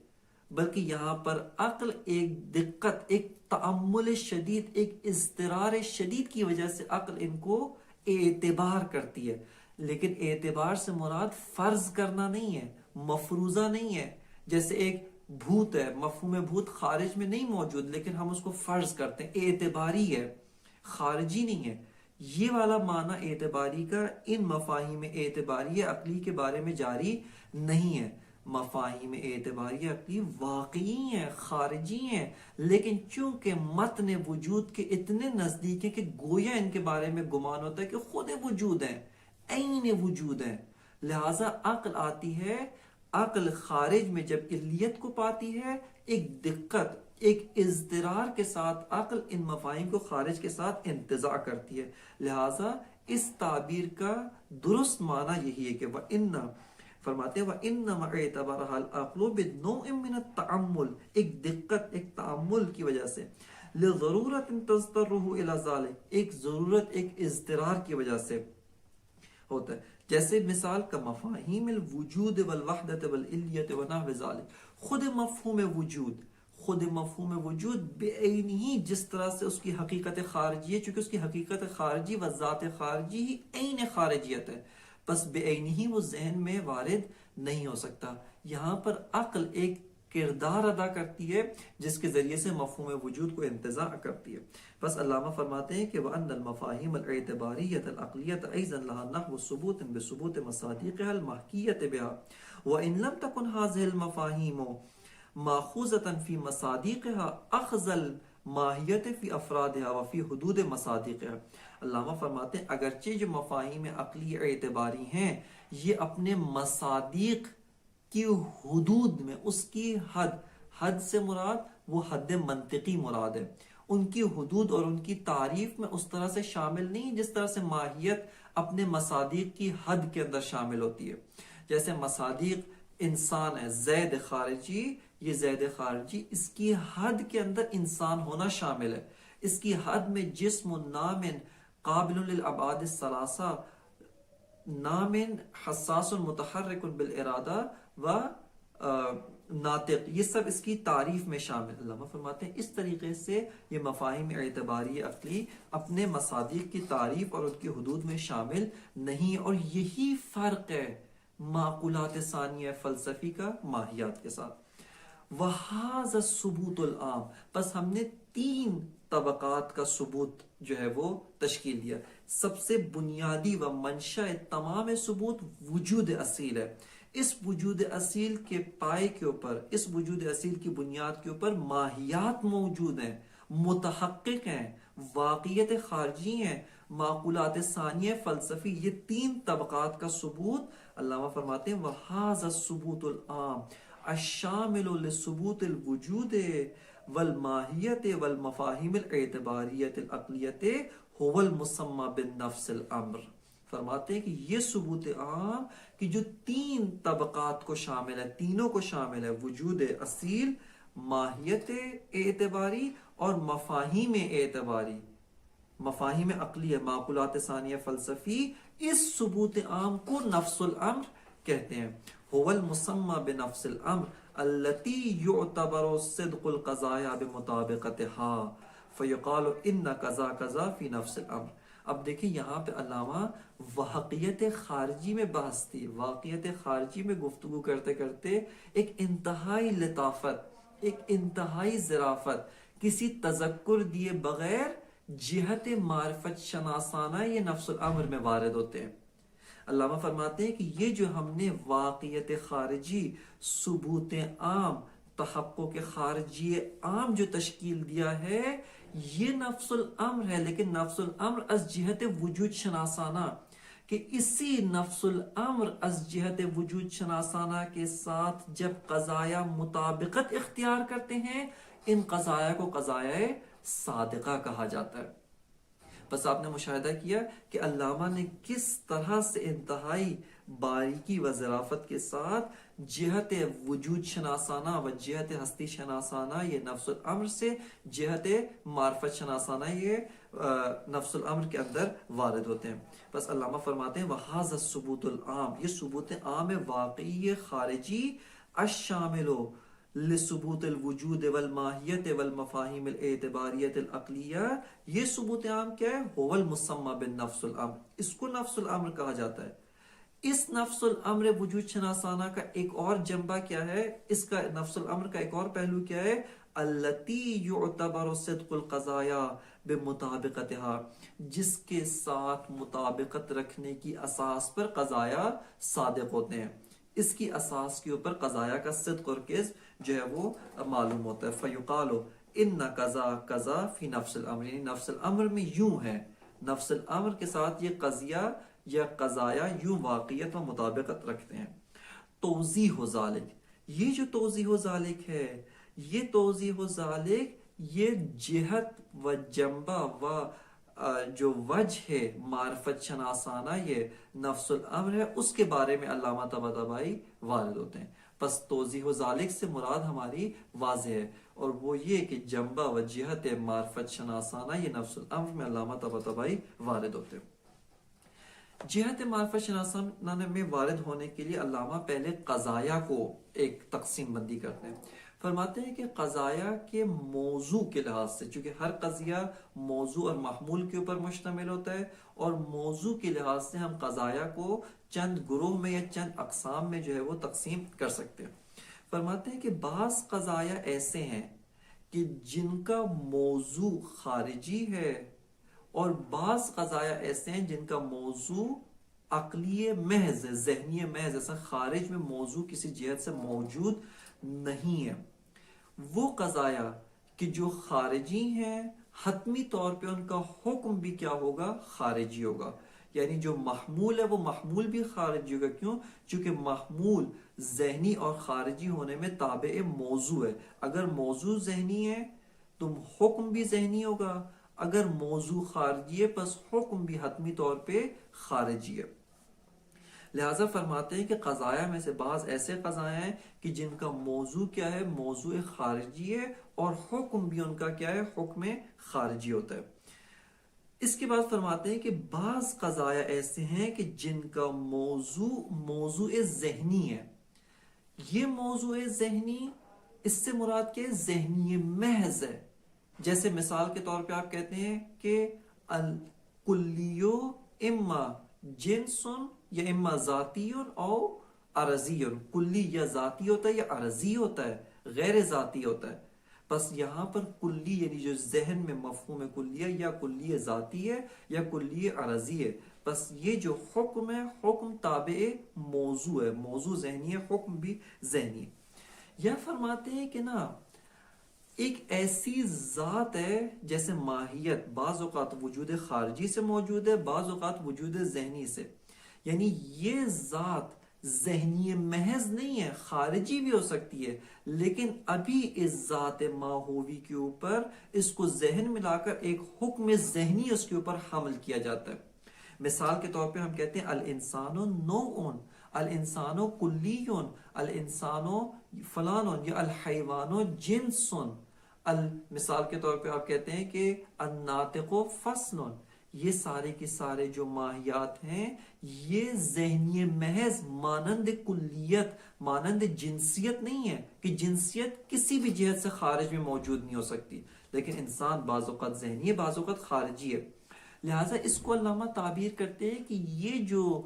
بلکہ یہاں پر عقل ایک دقت، ایک تأمل شدید، ایک اضطرار شدید کی وجہ سے عقل ان کو اعتبار کرتی ہے۔ لیکن اعتبار سے مراد فرض کرنا نہیں ہے، مفروضہ نہیں ہے۔ جیسے ایک بھوت ہے، مفہوم بھوت خارج میں نہیں موجود، لیکن ہم اس کو فرض کرتے ہیں، اعتباری ہے، خارجی نہیں ہے۔ یہ والا معنی اعتباری کا ان مفاہیم اعتباری عقلی کے بارے میں جاری نہیں ہے۔ مفاہیم اعتباری عقلی واقعی ہیں، خارجی ہیں، لیکن چونکہ متن وجود کے اتنے نزدیک ہیں کہ گویا ان کے بارے میں گمان ہوتا ہے کہ خود وجود ہیں، عین وجود ہیں، لہٰذا عقل آتی ہے، عقل خارج میں جب علیت کو پاتی ہے، ایک دقت، ایک اضطرار کے ساتھ عقل ان مفاہیم کو خارج کے ساتھ انتزاع کرتی ہے۔ لہٰذا اس تعبیر کا درست معنی یہی ہے کہ وَإِنَّ، فرماتے ہیں وَإِنَّمَا اعْتَبَرَهَا الْعَقْلُ بِنَوْعٍ مِّنَ التَّأَمُّلِ، ایک دقت، ایک تأمل کی وجہ سے، لِضَرُورَةٍ تَضْطَرُّهُ إِلَى ذَلِكَ، ایک ضرورت، ایک اضطرار کی وجہ سے ہوتا ہے۔ جیسے مثال کا مفاہیم الوجود والوحدت والعلیت ونحو ذلك، خود مفہوم وجود بے عینی ہی جس طرح سے اس کی حقیقت خارجی ہے، چونکہ اس کی حقیقت خارجی و ذات خارجی ہی عین خارجیت ہے، بس بے عینی ہی وہ ذہن میں وارد نہیں ہو سکتا۔ یہاں پر عقل ایک کردار ادا کرتی ہے جس کے ذریعے سے مفہوم وجود کو انتزاع کرتی ہے۔ بس علامہ فرماتے ہیں کہ وَأَنَّ الْمَفَاهِيمَ الْاعْتِبَارِيَّةَ الْعَقْلِيَّةَ أَيْضًا لَهَا نَحْوُ ثُبُوتٍ بِثُبُوتِ مَصَادِقِهَا الْمَحْكِيَّةِ بِهَا وَإِنْ لَمْ تَكُنْ هَذِهِ الْمَفَاهِيمُ مَأْخُوذَةً فِي مَصَادِقِهَا أَخْذَ الْمَاهِيَّةِ فِي أَفْرَادِهَا وَفِي حُدُودِ مَصَادِقِهَا۔ علامہ فرماتے ہیں اگرچہ جو مفاہیم عقلی اعتباری ہیں یہ اپنے مصادیق کی حدود میں، اس کی حد سے مراد وہ حد منطقی مراد ہے، ان کی حدود اور ان کی تعریف میں اس طرح سے شامل نہیں جس طرح سے ماہیت اپنے مصادیق کی حد کے اندر شامل ہوتی ہے۔ جیسے مصادیق انسان ہے، زید خارجی، یہ زید خارجی، اس کی حد کے اندر انسان ہونا شامل ہے. اس کی حد میں جسم نام قابل للابعاد الثلاثہ، نام حساس متحرک بالارادہ و ناطق، یہ سب اس کی تعریف میں شامل. علامہ فرماتے ہیں اس طریقے سے یہ مفاہیم اعتباری عقلی اپنے مصادیق کی تعریف اور ان کی حدود میں شامل نہیں. اور یہی فرق ہے معقولات ثانیہ فلسفی کا ماہیات کے ساتھ. وَهَذَا الثُّبُوتُ الْعَامُ، بس ہم نے 3 طبقات کا ثبوت جو ہے وہ تشکیل دیا. سب سے بنیادی و منشأ تمام ثبوت وجود اصیل ہے. اس وجود اصیل کے پائے کے اوپر، اس وجود اصیل کی بنیاد کے اوپر ماہیات موجود ہیں، متحقق ہیں، واقعیت خارجی ہیں، معقولات ثانیہ فلسفی. یہ 3 طبقات کا ثبوت علامہ فرماتے ہیں وَهَذَا الثُّبُوتُ الْعَامُ الشامل لثبوت الوجود والماہیت والمفاہیم الاعتباریت العقلیت هو المسمى بالنفس الامر. فرماتے ہیں کہ یہ ثبوت عام کہ جو 3 طبقات کو شامل ہے، تینوں کو شامل ہے، وجود اصیل، ماہیت اعتباری اور مفاہیم اعتباری، مفاہیم عقلیہ، معقولات ثانیہ فلسفی، اس ثبوت عام کو نفس الامر کہتے ہیں. هو المسمى بنفس الامر التي يعتبر صدق القضايا بمطابقتها فيقال ان كذا كذا في نفس الامر. اب دیکھیں یہاں پہ علامہ واقعیت خارجی میں بحث تھی، واقعیت خارجی میں گفتگو کرتے کرتے ایک انتہائی لطافت، ایک انتہائی ظرافت، کسی تذکر دیے بغیر جہت معرفت شناسانہ یہ نفس الامر میں وارد ہوتے ہیں. علامہ فرماتے ہیں کہ یہ جو ہم نے واقعیت خارجی، ثبوت عام، تحقق خارجی عام جو تشکیل دیا ہے، یہ نفس الامر ہے. لیکن نفس الامر از جہت وجود شناسانہ، کہ اسی نفس الامر از جہت وجود شناسانہ کے ساتھ جب قضایا مطابقت اختیار کرتے ہیں، ان قضایا کو قضایا صادقہ کہا جاتا ہے. بس آپ نے مشاہدہ کیا کہ علامہ نے کس طرح سے انتہائی باریکی و ظرافت کے ساتھ جہت وجود شناسانہ و جہت ہستی شناسانہ یہ نفس الامر سے جہت معرفت شناسانہ یہ نفس الامر کے اندر وارد ہوتے ہیں. بس علامہ فرماتے ہیں وَهَذَا الثُّبُوتُ الْعَامُ، یہ ثبوت عام واقعی خارجی الشامل لثبوت الوجود والماہیت والمفاہیم الاعتباریت العقلیہ، یہ ثبوت عام کیا ہے؟ هو المسمى بالنفس الامر، اس کو نفس الامر کہا جاتا ہے. اس نفس الامر وجود شناسانہ کا ایک اور جنبہ کیا ہے؟ اس کا نفس الامر کا ایک اور پہلو کیا ہے؟ التی یعتبر صدق القضایا بمطابقتها، جس کے ساتھ مطابقت رکھنے کی اساس پر قضایا صادق ہوتے ہیں. اس کی اساس کے اوپر قضایا کا صدق اور کذب جو ہے وہ معلوم ہوتا ہے. فیقال ان قضا قضا فی نفس الامر، یعنی نفس الامر میں یوں ہے، نفس الامر کے ساتھ یہ قضیہ یا قضایا یوں واقعیت و مطابقت رکھتے ہیں. توضیح و ذالک، یہ جو توضیح و ذالک ہے، یہ توضیح و ذالک یہ جہت و جنبہ و جو وجہ ہے معرفت شناسانہ یہ نفس الامر ہے، اس کے بارے میں علامہ طباطبائی وارد ہوتے ہیں. پس توضیح و ذالک سے مراد ہماری واضح ہے، اور وہ یہ کہ جنبہ و جہت معرفت شناسانہ یہ نفس الامر میں علامہ طباطبائی وارد ہوتے ہیں. جہت معرفت شناسانہ میں وارد ہونے کے لیے علامہ پہلے قضایا کو ایک تقسیم بندی کرتے ہیں. فرماتے ہیں کہ قضایا کے موضوع کے لحاظ سے، چونکہ ہر قضیہ موضوع اور محمول کے اوپر مشتمل ہوتا ہے، اور موضوع کے لحاظ سے ہم قضایا کو چند گروہ میں یا چند اقسام میں جو ہے وہ تقسیم کر سکتے ہیں. فرماتے ہیں کہ بعض قضایا ایسے ہیں کہ جن کا موضوع خارجی ہے، اور بعض قضایا ایسے ہیں جن کا موضوع عقلی محض، ذہنی محض، ایسا خارج میں موضوع کسی جہت سے موجود نہیں ہے. وہ قضایا کہ جو خارجی ہیں، حتمی طور پہ ان کا حکم بھی کیا ہوگا؟ خارجی ہوگا. یعنی جو محمول ہے وہ محمول بھی خارجی ہوگا. کیوں؟ چونکہ محمول ذہنی اور خارجی ہونے میں تابع موضوع ہے. اگر موضوع ذہنی ہے تو حکم بھی ذہنی ہوگا، اگر موضوع خارجی ہے پس حکم بھی حتمی طور پہ خارجی ہے. لہٰذا فرماتے ہیں کہ قضایا میں سے بعض ایسے قضایا ہیں کہ جن کا موضوع کیا ہے، موضوع خارجی ہے، اور حکم بھی ان کا کیا ہے، حکم خارجی ہوتا ہے۔ اس کے بعد فرماتے ہیں کہ بعض قضایا ایسے ہیں کہ جن کا موضوع ذہنی ہے۔ یہ موضوع ذہنی، اس سے مراد کے ذہنی محض ہے۔ جیسے مثال کے طور پہ آپ کہتے ہیں کہ الکلیو اما جنسن یا اما ذاتی او عرضی، کلی یا ذاتی ہوتا ہے یا عرضی ہوتا ہے، غیر ذاتی ہوتا ہے۔ بس یہاں پر کلی یعنی جو ذہن میں مفہوم کلیہ یا کلی ذاتی ہے یا کلی عرضی ہے، بس یہ جو حکم ہے، حکم تابع موضوع ہے، موضوع ذہنی ہے، حکم بھی ذہنی ہے۔ یا فرماتے ہیں کہ نا ایک ایسی ذات ہے جیسے ماہیت بعض اوقات وجود خارجی سے موجود ہے، بعض اوقات وجود ذہنی سے، یعنی یہ ذات ذہنی محض نہیں ہے، خارجی بھی ہو سکتی ہے، لیکن ابھی اس ذات ماہوی کے اوپر اس کو ذہن ملا کر ایک حکم ذہنی اس کے اوپر حمل کیا جاتا ہے۔ مثال کے طور پہ ہم کہتے ہیں الانسان نوع، الانسان کلیون، الانسان فلان، یا الحیوان جنس۔ مثال کے طور پہ آپ کہتے ہیں کہ الناطق فصل۔ یہ سارے کے سارے جو ماہیات ہیں یہ ذہنی محض مانند کلیت، مانند جنسیت نہیں ہے کہ جنسیت کسی بھی جہت سے خارج میں موجود نہیں ہو سکتی، لیکن انسان بعض اوقات ذہنی ہے، بعض اوقات خارجی ہے۔ لہٰذا اس کو علامہ تعبیر کرتے ہیں کہ یہ جو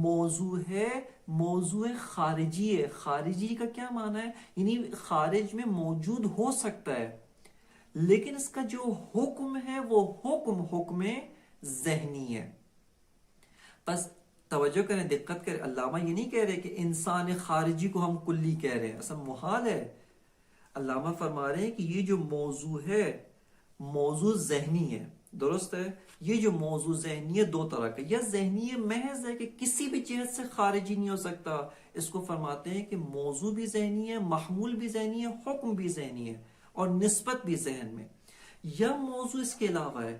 موضوع ہے موضوع خارجی ہے۔ خارجی کا کیا معنی ہے؟ یعنی خارج میں موجود ہو سکتا ہے، لیکن اس کا جو حکم ہے وہ حکم ذہنی ہے۔ بس توجہ کریں، دقت کریں، علامہ یہ نہیں کہہ رہے کہ انسان خارجی کو ہم کلی کہہ رہے ہیں، اصلا محال ہے۔ علامہ فرما رہے ہیں کہ یہ جو موضوع ہے موضوع ذہنی ہے، درست ہے۔ یہ جو موضوع ذہنی ہے دو طرح کا، یا ذہنی محض ہے کہ کسی بھی جہت سے خارجی نہیں ہو سکتا، اس کو فرماتے ہیں کہ موضوع بھی ذہنی ہے، محمول بھی ذہنی ہے، حکم بھی ذہنی ہے، اور نسبت بھی ذہن میں۔ یا موضوع اس کے علاوہ ہے،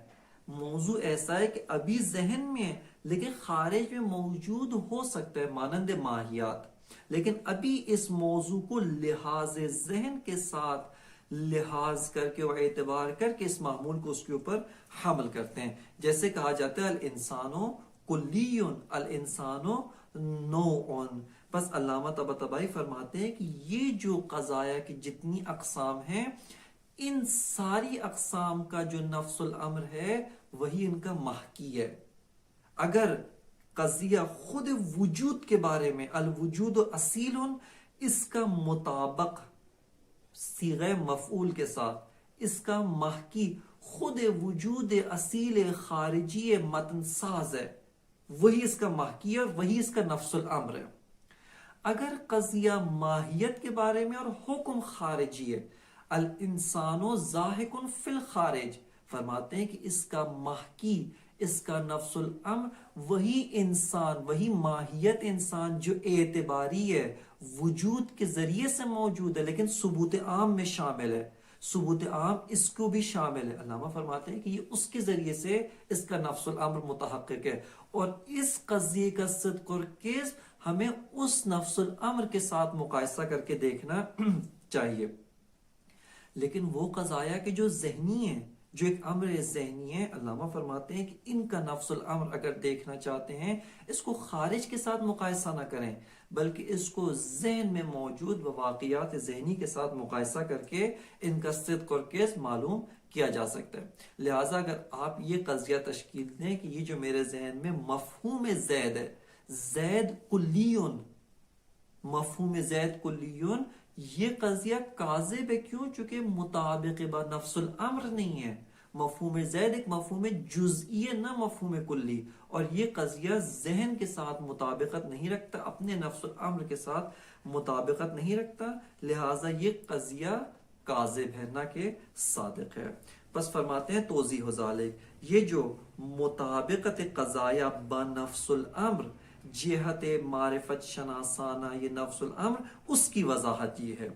موضوع ایسا ہے کہ ابھی ذہن میں ہے لیکن خارج میں موجود ہو سکتا ہے، مانند ماہیات، لیکن ابھی اس موضوع کو لحاظ ذہن کے ساتھ لحاظ کر کے اور اعتبار کر کے اس معمول کو اس کے اوپر حمل کرتے ہیں۔ جیسے کہا جاتا ہے الانسانو کلیون، الانسانو نوعن۔ بس علامہ طباطبائی فرماتے ہیں کہ یہ جو قضایا کی جتنی اقسام ہیں، ان ساری اقسام کا جو نفس الامر ہے وہی ان کا محکی ہے۔ اگر قضیہ خود وجود کے بارے میں الوجود اصیل، اس کا مطابق صیغہ مفعول کے ساتھ اس کا محکی خود وجود اصیل خارجی متن ساز ہے، وہی اس کا محکی ہے اور وہی اس کا نفس الامر ہے۔ اگر قضیہ ماہیت کے بارے میں اور حکم خارجی ہے، الانسان ذاہق فی الخارج، فرماتے ہیں کہ اس کا محکی، اس کا نفس الامر وہی انسان، وہی ماہیت انسان جو اعتباری ہے، وجود کے ذریعے سے موجود ہے لیکن ثبوت عام میں شامل ہے، ثبوت عام اس کو بھی شامل ہے۔ علامہ فرماتے ہیں کہ یہ اس کے ذریعے سے اس کا نفس الامر متحقق ہے، اور اس قضیے کا صدق اور کذب ہمیں اس نفس الامر کے ساتھ مقایسہ کر کے دیکھنا چاہیے۔ لیکن وہ قضایا کہ جو ذہنی ہیں، جو ایک امر ذہنی ہے، علامہ فرماتے ہیں کہ ان کا نفس الامر اگر دیکھنا چاہتے ہیں، اس کو خارج کے ساتھ مقایسہ نہ کریں، بلکہ اس کو ذہن میں موجود واقعات ذہنی کے ساتھ مقایسہ کر کے ان کا صدق اور کذب معلوم کیا جا سکتا ہے۔ لہٰذا اگر آپ یہ قضیہ تشکیل دیں کہ یہ جو میرے ذہن میں مفہوم زید ہے، زید کلیون، مفہوم زید کلیون، یہ قضیہ کاذب ہے۔ کیوں؟ چونکہ مطابق با نفس الامر نہیں ہے۔ مفہوم زید ایک مفہوم جزئی ہے، نہ مفہوم کلی، اور یہ قضیہ ذہن کے ساتھ مطابقت نہیں رکھتا، اپنے نفس الامر کے ساتھ مطابقت نہیں رکھتا، لہٰذا یہ قضیہ کاذب ہے نہ کہ صادق ہے۔ بس فرماتے ہیں توضیح ذالک، یہ جو مطابقت قضایا با نفس الامر جہت معرفت شناسانہ یہ نفس الامر، اس کی وضاحت یہ ہے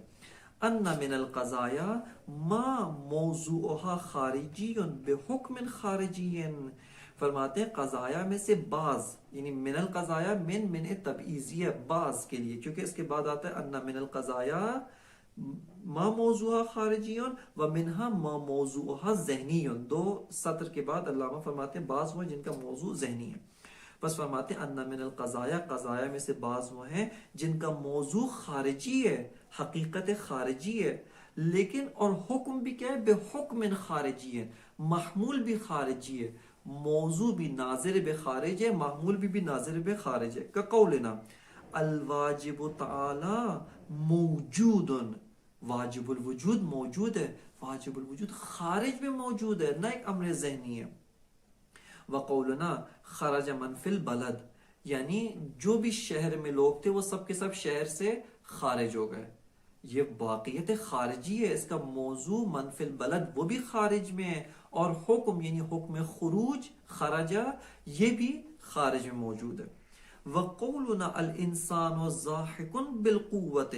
ان من القضایا ما موضوعها خارجی بحکم خارجی، فرماتے ہیں قضایا میں سے بعض، یعنی من القضایا من تبعیضیہ بعض کے لیے، کیونکہ اس کے بعد آتا ہے ان من القضایا ما موضوعہ خارجیون و منہا ما موضوعہ ذہنیون، 2 سطر کے بعد علامہ فرماتے ہیں بعض وہ جن کا موضوع ذہنی ہے. بس فرماتے ہیں ان من القضایا، قضایا میں سے بعض وہ ہیں جن کا موضوع خارجی ہے، حقیقت خارجی ہے، لیکن اور حکم بھی کیا ہے، بے حکم خارجی ہے، محمول بھی خارجی ہے، موضوع بھی ناظر بے خارج ہے، محمول بھی ناظر بے خارج ہے. کہ قولنا الواجب تعالی موجود، واجب الوجود موجود ہے، واجب الوجود خارج میں موجود ہے، نہ ایک امر ذہنی ہے. وقولنا خرج من فی البلد، یعنی جو بھی شہر میں لوگ تھے وہ سب کے سب شہر سے خارج ہو گئے، یہ واقعیت خارجی ہے. اس کا موضوع من فی البلد وہ بھی خارج میں ہے، اور حکم یعنی حکم خروج خرجہ یہ بھی خارج میں موجود ہے. وقولنا الانسان ضاحک بالقوت،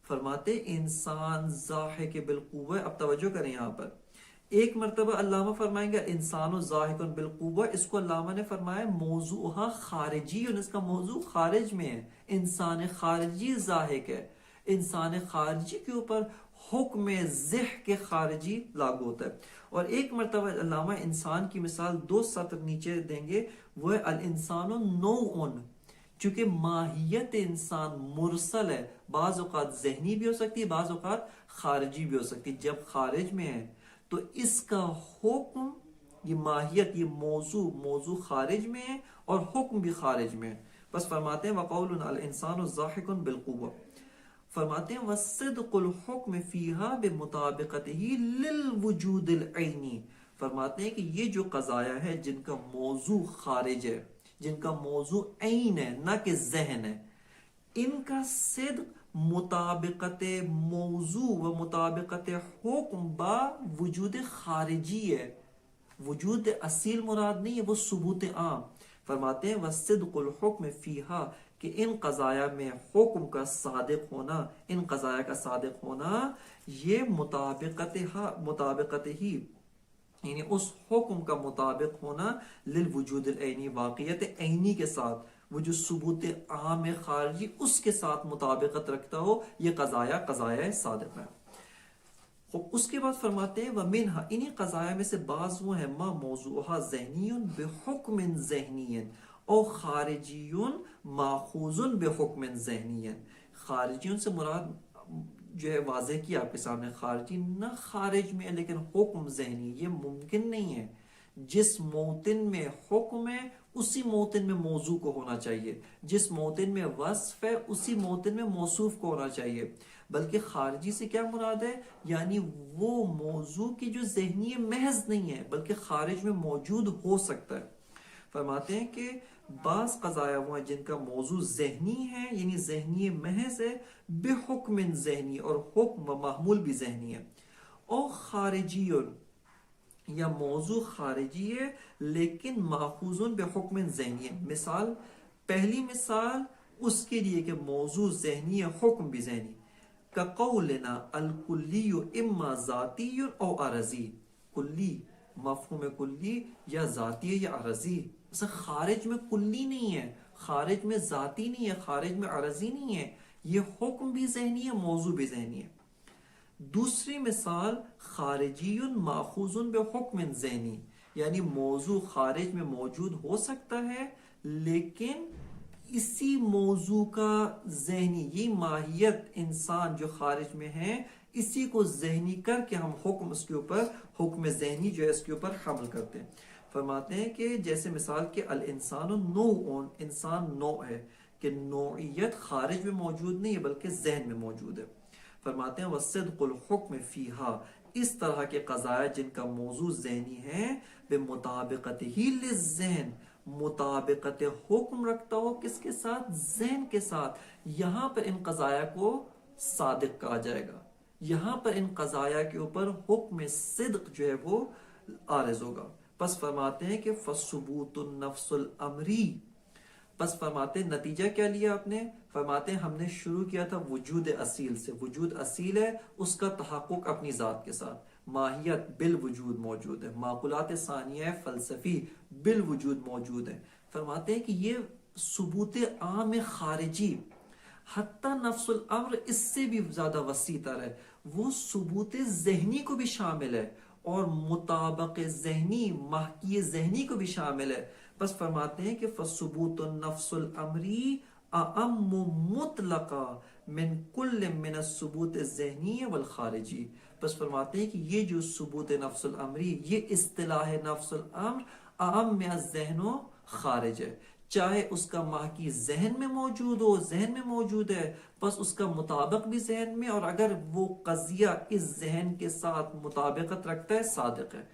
فرماتے انسان ضاحک بالقوہ. اب توجہ کریں یہاں پر، ایک مرتبہ علامہ فرمائیں گے انسان ضاحک بالقوہ، اس کو علامہ نے فرمایا موضوعہ خارجی، اور اس کا موضوع خارج میں ہے، انسان خارجی ضاحک ہے، انسان خارجی کے اوپر حکم زح کے خارجی لاگو ہوتا ہے. اور ایک مرتبہ علامہ انسان کی مثال 2 سطر نیچے دیں گے، وہ ہے الانسان نوع، چونکہ ماہیت انسان مرسل ہے، بعض اوقات ذہنی بھی ہو سکتی ہے، بعض اوقات خارجی بھی ہو سکتی ہے. جب خارج میں ہے تو اس کا حکم، یہ ماہیت، یہ موضوع خارج میں ہے اور حکم بھی خارج میں ہے. بس فرماتے ہیں وقولنا الانسان ضاحک بالقوہ، فرماتے ہیں وصدق الحکم فیہا بمطابقتہ للوجود العینی، فرماتے ہیں کہ یہ جو قضایا ہے جن کا موضوع خارج ہے، جن کا موضوع عین ہے نہ کہ ذہن ہے، ان کا صدق مطابقت موضوع و مطابقت حکم با وجود خارجی ہے. وجود اصیل مراد نہیں ہے، وہ ثبوت عام. فرماتے ہیں وصدق الحکم فیہا، کہ ان قضایا میں حکم کا صادق ہونا، ان قضایا کا صادق ہونا، یہ مطابقت ہی یعنی اس حکم کا مطابق ہونا للوجود العینی، واقعیت عینی کے ساتھ، وہ جو ثبوت عام خارجی اس کے ساتھ مطابقت رکھتا ہو، یہ قضایا صادق ہے. اس کے بعد فرماتے ہیں وَمِنْهَا، انہی قضایا میں سے بعض وہ ہیں ما موضوعها ذہنی بحکم ذہنی او خارجی ماخوذ بحکم ذہنی. خارجیوں سے مراد جو ہے واضح کیا آپ کے سامنے، خارجی نہ خارج میں ہے لیکن حکم ذہنی، یہ ممکن نہیں ہے. جس موطن میں حکم ہے اسی موطن میں موضوع کو ہونا چاہیے، جس موطن میں وصف ہے اسی موطن میں موصوف کو ہونا چاہیے. بلکہ خارجی سے کیا مراد ہے، یعنی وہ موضوع کی جو ذہنی محض نہیں ہے بلکہ خارج میں موجود ہو سکتا ہے. فرماتے ہیں کہ بعض قضایا وہ ہیں جن کا موضوع ذہنی ہے، یعنی ذہنی محض ہے، بحکم ذہنی، اور حکم و محمول بھی ذہنی ہے. اور خارجی، یا موضوع خارجی ہے لیکن ماخوذ بحکم ذہنی ہے. مثال، پہلی مثال اس کے لیے کہ موضوع ذہنی ہے، حکم بھی ذہنی. کقولنا الکلی اما ذاتی او عرضی، کلی مفہوم کلی یا ذاتی ہے یا عرضی. مثلا خارج میں کلی نہیں ہے، خارج میں ذاتی نہیں ہے، خارج میں عرضی نہیں ہے، یہ حکم بھی ذہنی ہے، موضوع بھی ذہنی ہے. دوسری مثال خارجی ماخوذ بحکم ذہنی، یعنی موضوع خارج میں موجود ہو سکتا ہے لیکن اسی موضوع کا ذہنی، یہ ماہیت انسان جو خارج میں ہے اسی کو ذہنی کر کے ہم حکم اس کے اوپر، حکم ذہنی جو ہے اس کے اوپر حمل کرتے ہیں. فرماتے ہیں کہ جیسے مثال کہ الانسان نوع، انسان نوع ہے، کہ نوعیت خارج میں موجود نہیں ہے بلکہ ذہن میں موجود ہے. فرماتے ہیں وصدق الحکم فیہا، اس طرح کے قضایا جن کا موضوع ذہنی ہے، بمطابقت ہی للذہن، مطابقت حکم رکھتا ہو کس کے ساتھ، ذہن کے ساتھ. یہاں پر ان قضایا کو صادق کہا جائے گا، یہاں پر ان قضایا کے اوپر حکم صدق جو ہے وہ عارض ہوگا. پس فرماتے ہیں کہ فثبوت النفس الامری، پس فرماتے ہیں نتیجہ کیا لیا آپ نے، فرماتے ہیں ہم نے شروع کیا تھا وجود اصیل سے، وجود اصیل ہے اس کا تحقق اپنی ذات کے ساتھ. ماہیت بالوجود موجود ہے، معقولات ثانیہ فلسفی بالوجود موجود ہے۔ فرماتے ہیں کہ یہ ثبوت عام خارجی، حتیٰ نفس الامر اس سے بھی زیادہ وسیع تر ہے، وہ ثبوت ذہنی کو بھی شامل ہے اور مطابق ذہنی، محکی ذہنی کو بھی شامل ہے۔ بس فرماتے ہیں کہ فثبوت النفس الامری اعم مطلقا من کل من الثبوت الذہنی والخارجی۔ بس فرماتے ہیں کہ یہ جو ثبوت نفس الامری، یہ اصطلاح نفس الامر اعم من الذہن و خارج ہے، چاہے اس کا محکی ذہن میں موجود ہو، ذہن میں موجود ہے، بس اس کا مطابق بھی ذہن میں، اور اگر وہ قضیہ اس ذہن کے ساتھ مطابقت رکھتا ہے صادق ہے،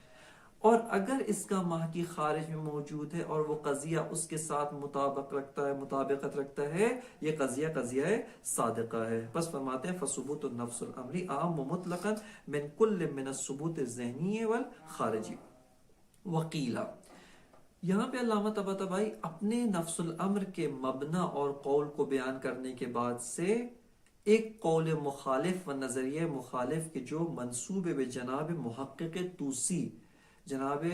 اور اگر اس کا محکی خارج میں موجود ہے اور وہ قضیہ اس کے ساتھ مطابقت رکھتا ہے، یہ قضیہ صادقہ ہے۔ بس فرماتے ہیں فثبوت النفس الامری عام و مطلقا من کل من الثبوت الذہنی والخارجی۔ وقیلا، یہاں پہ علامہ طباطبائی اپنے نفس الامر کے مبنا اور قول کو بیان کرنے کے بعد سے ایک قول مخالف و نظریہ مخالف کے جو منسوب بے جناب محقق طوسی، جناب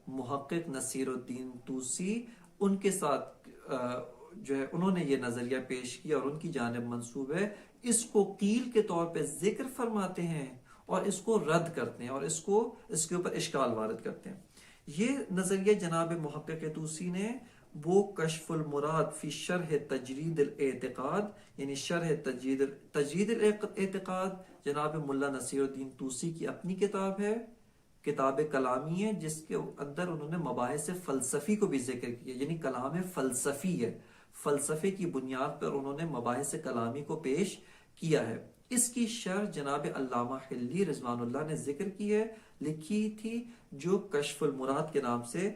محقق نصیر الدین طوسی، ان کے ساتھ جو ہے انہوں نے یہ نظریہ پیش کیا اور ان کی جانب منسوب ہے، اس کو قیل کے طور پہ ذکر فرماتے ہیں اور اس کو رد کرتے ہیں اور اس کے اوپر اشکال وارد کرتے ہیں۔ یہ نظریہ جناب محقق طوسی نے وہ کشف المراد فی شرح تجرید الاعتقاد، یعنی شرح تجرید الاعتقاد جناب ملا نصیر الدین طوسی کی اپنی کتاب ہے، کتاب کلامی ہے، جس کے اندر انہوں نے مباحث فلسفی کو بھی ذکر کیا، یعنی کلام فلسفی ہے، فلسفے کی بنیاد پر انہوں نے مباحث کلامی کو پیش کیا ہے۔ اس کی شرح جناب علامہ حلی رضوان اللہ نے ذکر کی ہے، لکھی تھی، جو کشف المراد کے نام سے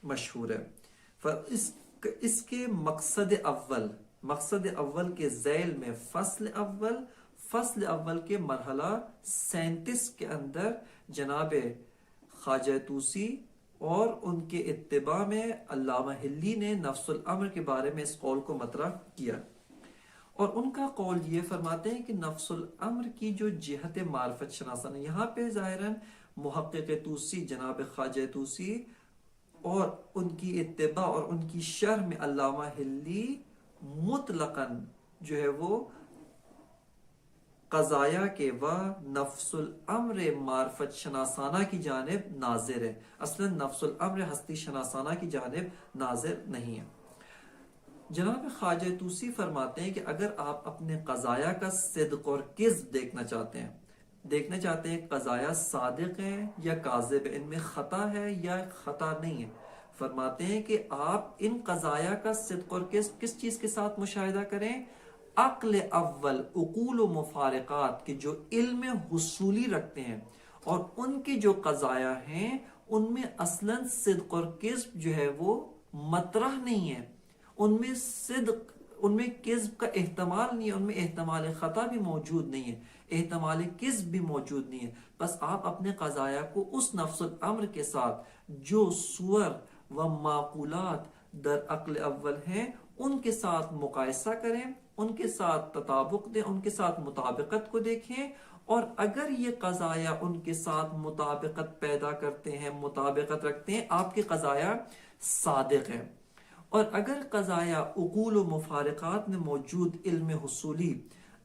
مشہور ہے۔ اس کے مقصد اول کے ذیل میں فصل اول کے مرحلہ 37 کے اندر جناب خواجہ طوسی اور ان کے اتباع میں علامہ حلی نے نفس الامر کے بارے میں اس قول کو مطرح کیا، اور ان کا قول یہ فرماتے ہیں کہ نفس الامر کی جو جہت معرفت شناسانہ، یہاں پہ ظاہراً محقق طوسی جناب خواجہ طوسی اور ان کی اتباع اور ان کی شرح میں علامہ حلی مطلقاً جو ہے وہ قضایا کے و نفس الامر معرفت شناسانہ کی جانب ناظر ہے، اصلا نفس الامر ہستی شناسانہ کی جانب ناظر نہیں ہے۔ جناب خواجہ طوسی فرماتے ہیں کہ اگر آپ اپنے قضایا کا صدق اور کذب دیکھنا چاہتے ہیں قضایا صادق ہیں یا کاذب ہے، ان میں خطا ہے یا خطا نہیں ہے، فرماتے ہیں کہ آپ ان قضایا کا صدق اور کذب کس چیز کے ساتھ مشاہدہ کریں؟ عقل اول، عقول و مفارقات کے جو علم حصولی رکھتے ہیں اور ان کے جو قضایا ہیں ان میں اصلاً صدق اور کذب جو ہے وہ مطرح نہیں ہے، ان میں کذب کا احتمال نہیں ہے، ان میں احتمال خطا بھی موجود نہیں ہے، احتمال کذب بھی موجود نہیں ہے۔ بس آپ اپنے قضایا کو اس نفس الامر کے ساتھ جو صور و معقولات در عقل اول ہیں ان کے ساتھ مقایسہ کریں، ان کے ساتھ تطابق دیں، ان کے ساتھ مطابقت کو دیکھیں، اور اگر یہ قضایا ان کے ساتھ مطابقت پیدا کرتے ہیں، مطابقت رکھتے ہیں، آپ کے قضایا صادق ہیں۔ اور اگر قضایا عقول و مفارقات میں موجود علم حصولی،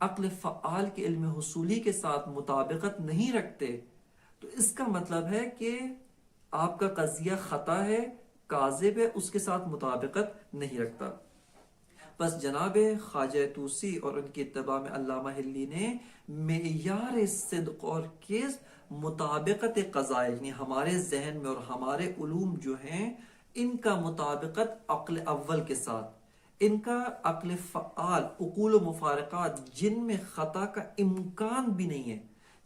عقل فعال کے علم حصولی کے ساتھ مطابقت نہیں رکھتے، تو اس کا مطلب ہے کہ آپ کا قضیہ خطا ہے، کاذب ہے، اس کے ساتھ مطابقت نہیں رکھتا۔ بس جناب خواجہ طوسی اور ان کی اتباع میں علامہ حلی نے معیار صدق اور کذب مطابقت قضایا، یعنی ہمارے ذہن میں اور ہمارے علوم جو ہیں ان کا مطابقت عقل اول کے ساتھ، ان کا عقل فعال، عقول و مفارقات جن میں خطا کا امکان بھی نہیں ہے،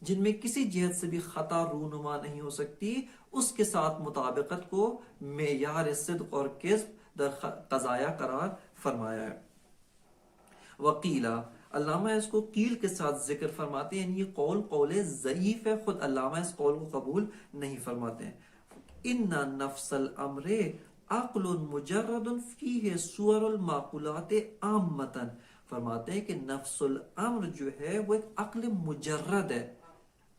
جن میں کسی جہت سے بھی خطا رونما نہیں ہو سکتی، اس کے ساتھ مطابقت کو معیار صدق اور کذب در قضایا قرار فرمایا ہے۔ وقیلا، علامہ اس کو قیل کے ساتھ ذکر فرماتے ہیں، یعنی یہ قول ضعیف ہے، خود علامہ اس قول کو قبول نہیں فرماتے ہیں۔ ان نفس الامر عقل مجرد فیہ صور المعقولات عامتاً، فرماتے ہیں کہ نفس الامر جو ہے وہ ایک عقل مجرد ہے،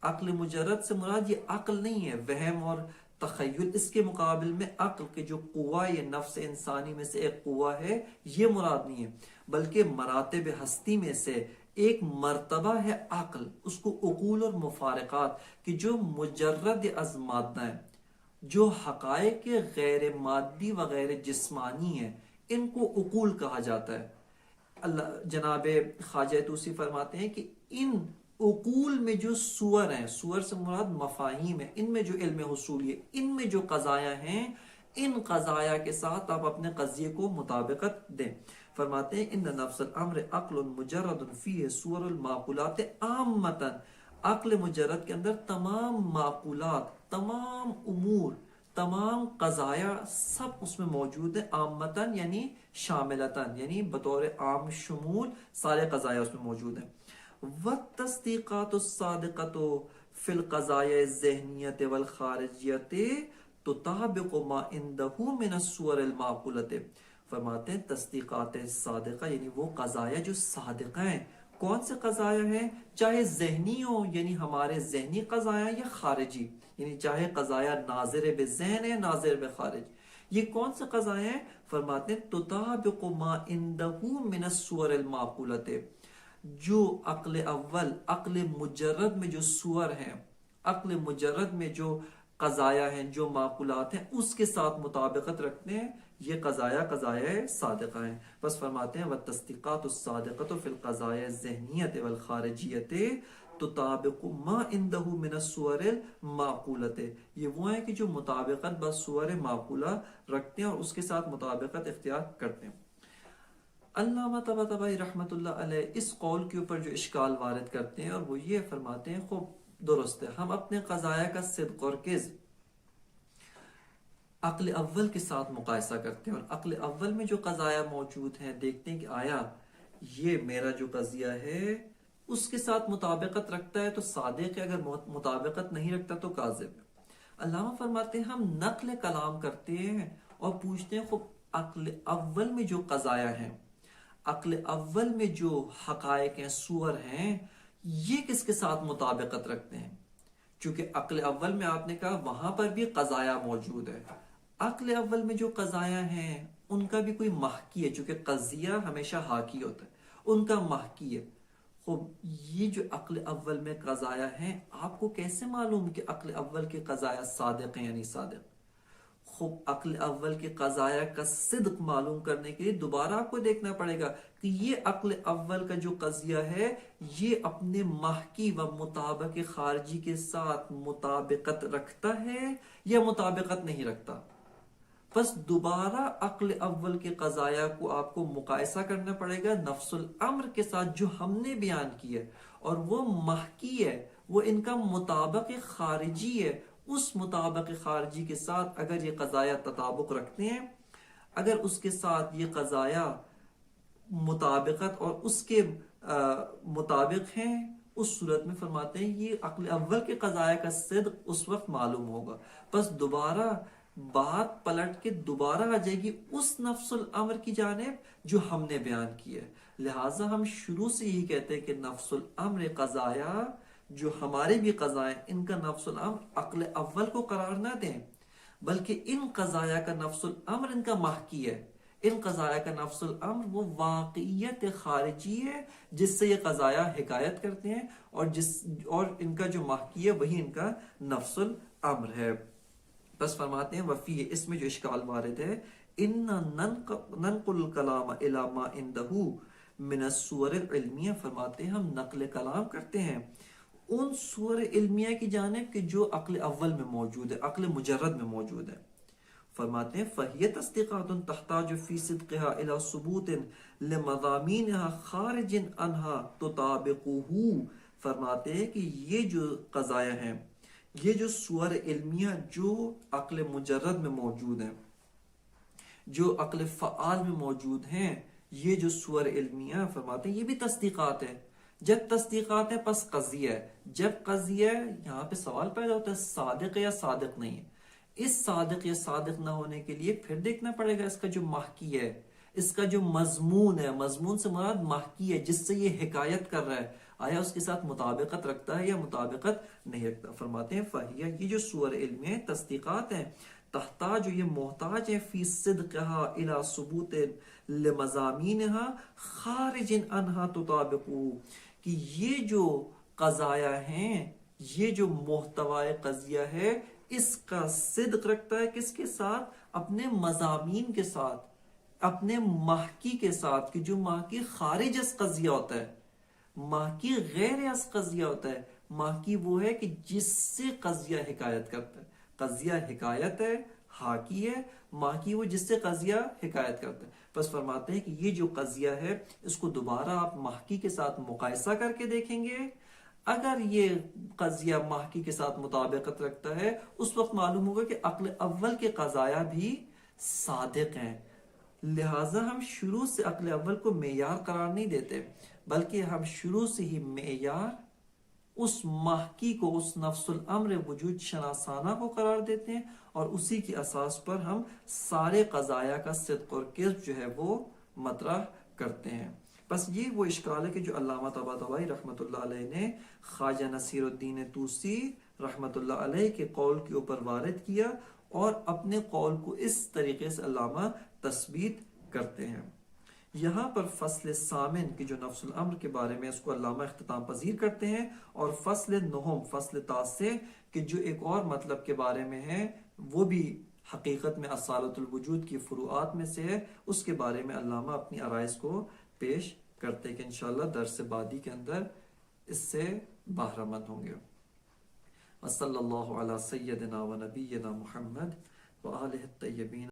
عقل مجرد سے مراد یہ عقل نہیں ہے، وہم اور تخیل، اس کے مقابل میں عقل کے جو قوہ، یہ نفس انسانی میں سے ایک قوہ ہے، یہ مراد نہیں ہے، بلکہ مراتب ہستی میں سے ایک مرتبہ ہے عقل، اس کو عقول اور مفارقات کہ جو مجرد از مادہ ہے، جو حقائق غیر مادی و غیر جسمانی ہیں، ان کو عقول کہا جاتا ہے۔ اللہ جناب خواجہ طوسی فرماتے ہیں کہ ان عقول میں جو صور ہیں، صور سے مراد مفاہیم ہے، ان میں جو علم حصولی ہے، ان میں جو قضایا ہیں، ان قضایا کے ساتھ آپ اپنے قضیے کو مطابقت دیں۔ فرماتے ہیں ان نفس الامر عقل مجرد فیہ صور المعقولات عامتاً، عقل مجرد کے اندر تمام معقولات، تمام امور، تمام قضایا سب اس میں موجود ہیں، عامتاً یعنی شاملتاً یعنی بطور عام شمول سارے قضایا اس میں موجود ہیں۔ والتصدیقات الصادقۃ فی القضایا الذہنیۃ والخارجیۃ تطابق ما عنده من الصور المعقولۃ۔ فرماتے ہیں تصدیقات صادقہ یعنی وہ قضایا جو صادقہ ہیں۔ کون سے قضایا ہیں؟ چاہے ذہنی ہو یعنی ہمارے ذہنی قضایا، یا خارجی یعنی چاہے قضایا ناظر بذہن ہے، ناظر بخارج۔ یہ کون سے قضایا ہیں؟ فرماتے ہیں تطابق ما عنده من الصور المعقولۃ، جو عقل اول، عقل مجرد میں جو صور ہیں، عقل مجرد میں جو قضایا ہیں، جو معقولات ہیں، اس کے ساتھ مطابقت رکھتے ہیں، یہ قضایا صادقہ ہیں۔ بس فرماتے ہیں والتصدیقات الصادقۃ فی القضایا الذہنیۃ والخارجیۃ تطابق ما عنده من الصور المعقولۃ، یہ وہ ہیں کہ جو مطابقت بس صور معقولہ رکھتے ہیں اور اس کے ساتھ مطابقت اختیار کرتے ہیں۔ علامہ طباطبائی رحمۃ اللہ علیہ اس قول کے اوپر جو اشکال وارد کرتے ہیں، اور وہ یہ فرماتے ہیں خوب درست ہے، ہم اپنے قضایا کا صدق اور کذب عقل اول کے ساتھ مقایسہ کرتے ہیں، اور عقل اول میں جو قضایا موجود ہیں دیکھتے ہیں کہ آیا یہ میرا جو قضیہ ہے اس کے ساتھ مطابقت رکھتا ہے تو صادق ہے، اگر مطابقت نہیں رکھتا تو کاذب ہے۔ علامہ فرماتے ہیں ہم نقل کلام کرتے ہیں اور پوچھتے ہیں خوب عقل اول میں جو قضایا ہیں، عقل اول میں جو حقائق ہیں، صور ہیں، یہ کس کے ساتھ مطابقت رکھتے ہیں؟ چونکہ عقل اول میں آپ نے کہا وہاں پر بھی قضایا موجود ہے، عقل اول میں جو قضایا ہیں ان کا بھی کوئی محکی ہے، چونکہ قضیہ ہمیشہ حاکی ہوتا ہے، ان کا محکی ہے۔ خوب یہ جو عقل اول میں قضایا ہیں، آپ کو کیسے معلوم کہ عقل اول کے قضایا صادق ہیں یعنی صادق؟ خوب عقل اول کے قضایا کا صدق معلوم کرنے کے لیے دوبارہ آپ کو دیکھنا پڑے گا کہ یہ عقل اول کا جو قضیہ ہے یہ اپنے محکی و مطابق خارجی کے ساتھ مطابقت رکھتا ہے یا مطابقت نہیں رکھتا۔ بس دوبارہ عقل اول کے قضایا کو آپ کو مقایسہ کرنا پڑے گا نفس الامر کے ساتھ جو ہم نے بیان کی ہے، اور وہ محکی ہے، وہ ان کا مطابق خارجی ہے۔ اس مطابق خارجی کے ساتھ اگر یہ قضایا تطابق رکھتے ہیں، اگر اس کے ساتھ یہ قضایا مطابقت اور اس کے مطابق ہیں، اس صورت میں فرماتے ہیں یہ عقل اول کے قضایا کا صدق اس وقت معلوم ہوگا۔ بس دوبارہ بات پلٹ کے دوبارہ آ جائے گی اس نفس الامر کی جانب جو ہم نے بیان کی ہے۔ لہٰذا ہم شروع سے ہی کہتے ہیں کہ نفس الامر قضایا جو ہمارے بھی قضایا ان کا نفس الامر عقل اول کو قرار نہ دیں، بلکہ ان قضایا کا نفس الامر ان کا محکی ہے، ان قضایا کا نفس الامر وہ واقعیت خارجی ہے جس سے یہ قضایا حکایت کرتے ہیں، اور ان کا جو محکی ہے وہی ان کا نفس الامر ہے۔ بس فرماتے ہیں وفی اس میں جو اشکال وارد ہے ان ننقل الکلام الی ما عنده من الصور العلمیہ، فرماتے ہیں ہم نقل کلام کرتے ہیں ان صور علمیہ کی جانب کہ جو عقل اول میں موجود ہے، عقل مجرد میں موجود ہے۔ فرماتے ہیں فَهِيَ تَصْدِيقَاتٌ تَحْتَاجُ فِي صِدْقِهَا إِلَى ثُبُوتٍ لِمَضَامِينِهَا خَارِجٍ عَنْهَا تُطَابِقُهُ۔ فرماتے ہیں کہ یہ جو قضایا ہیں، یہ جو صور علمیہ جو عقل مجرد میں موجود ہیں، جو عقل فعال میں موجود ہیں، یہ جو صور علمیہ فرماتے ہیں یہ بھی تصدیقات ہیں۔ جب تصدیقات ہیں پس قضیہ ہے، جب قضیہ ہے یہاں پہ سوال پیدا ہوتا ہے صادق یا صادق نہیں ہے۔ اس صادق یا صادق نہ ہونے کے لیے پھر دیکھنا پڑے گا اس کا جو محکی ہے، اس کا جو مضمون ہے، مضمون سے مراد محکی ہے جس سے یہ حکایت کر رہا ہے، آیا اس کے ساتھ مطابقت رکھتا ہے یا مطابقت نہیں رکھتا؟ فرماتے ہیں فہیہ، یہ جو صور علم ہیں، تصدیقات ہیں، تحتاج، یہ محتاج ہیں، فی صدقہا الی ثبوت لمضامینہا خارج عنہا تطابقو، کہ یہ جو قضایا ہیں، یہ جو محتوائے قضیہ ہے، اس کا صدق رکھتا ہے کس کے ساتھ؟ اپنے مضامین کے ساتھ، اپنے محکی کے ساتھ، کہ جو محکی خارج از قضیہ ہوتا ہے، محکی غیر از قضیہ ہوتا ہے۔ محکی وہ ہے کہ جس سے قضیہ حکایت کرتا ہے، قضیہ حکایت ہے، حاکی ہے، محکی وہ جس سے قضیہ حکایت کرتا ہے۔ بس فرماتے ہیں کہ یہ جو قضیہ ہے، اس کو دوبارہ آپ محکی کے ساتھ مقایسہ کر کے دیکھیں گے، اگر یہ قضیہ محکی کے ساتھ مطابقت رکھتا ہے، اس وقت معلوم ہوگا کہ عقل اول کے قضایا بھی صادق ہیں۔ لہٰذا ہم شروع سے عقل اول کو معیار قرار نہیں دیتے، بلکہ ہم شروع سے ہی معیار اس محکی کو، اس نفس الامر وجود شناسانہ کو قرار دیتے ہیں، اور اسی کی اساس پر ہم سارے قضایا کا صدق اور کذب جو ہے وہ مطرح کرتے ہیں۔ بس یہ وہ اشکال ہے کہ جو علامہ طباطبائی رحمۃ اللہ علیہ نے خواجہ نصیر الدین طوسی رحمۃ اللہ علیہ کے قول کے اوپر وارد کیا، اور اپنے قول کو اس طریقے سے علامہ تثبیت کرتے ہیں۔ یہاں پر فصل ثامن کی جو نفس الامر کے بارے میں، اس کو علامہ اختتام پذیر کرتے ہیں، اور فصل نہم، فصل تاسع کہ جو ایک اور مطلب کے بارے میں ہے، وہ بھی حقیقت میں اصالت الوجود کی فروعات میں سے ہے، اس کے بارے میں علامہ اپنی آرائز کو پیش کرتے ہیں کہ انشاءاللہ درس بعدی کے اندر اس سے بہرہ مند ہوں گے۔ وصلی اللہ علی سیدنا و نبینا محمد و آلہ الطیبین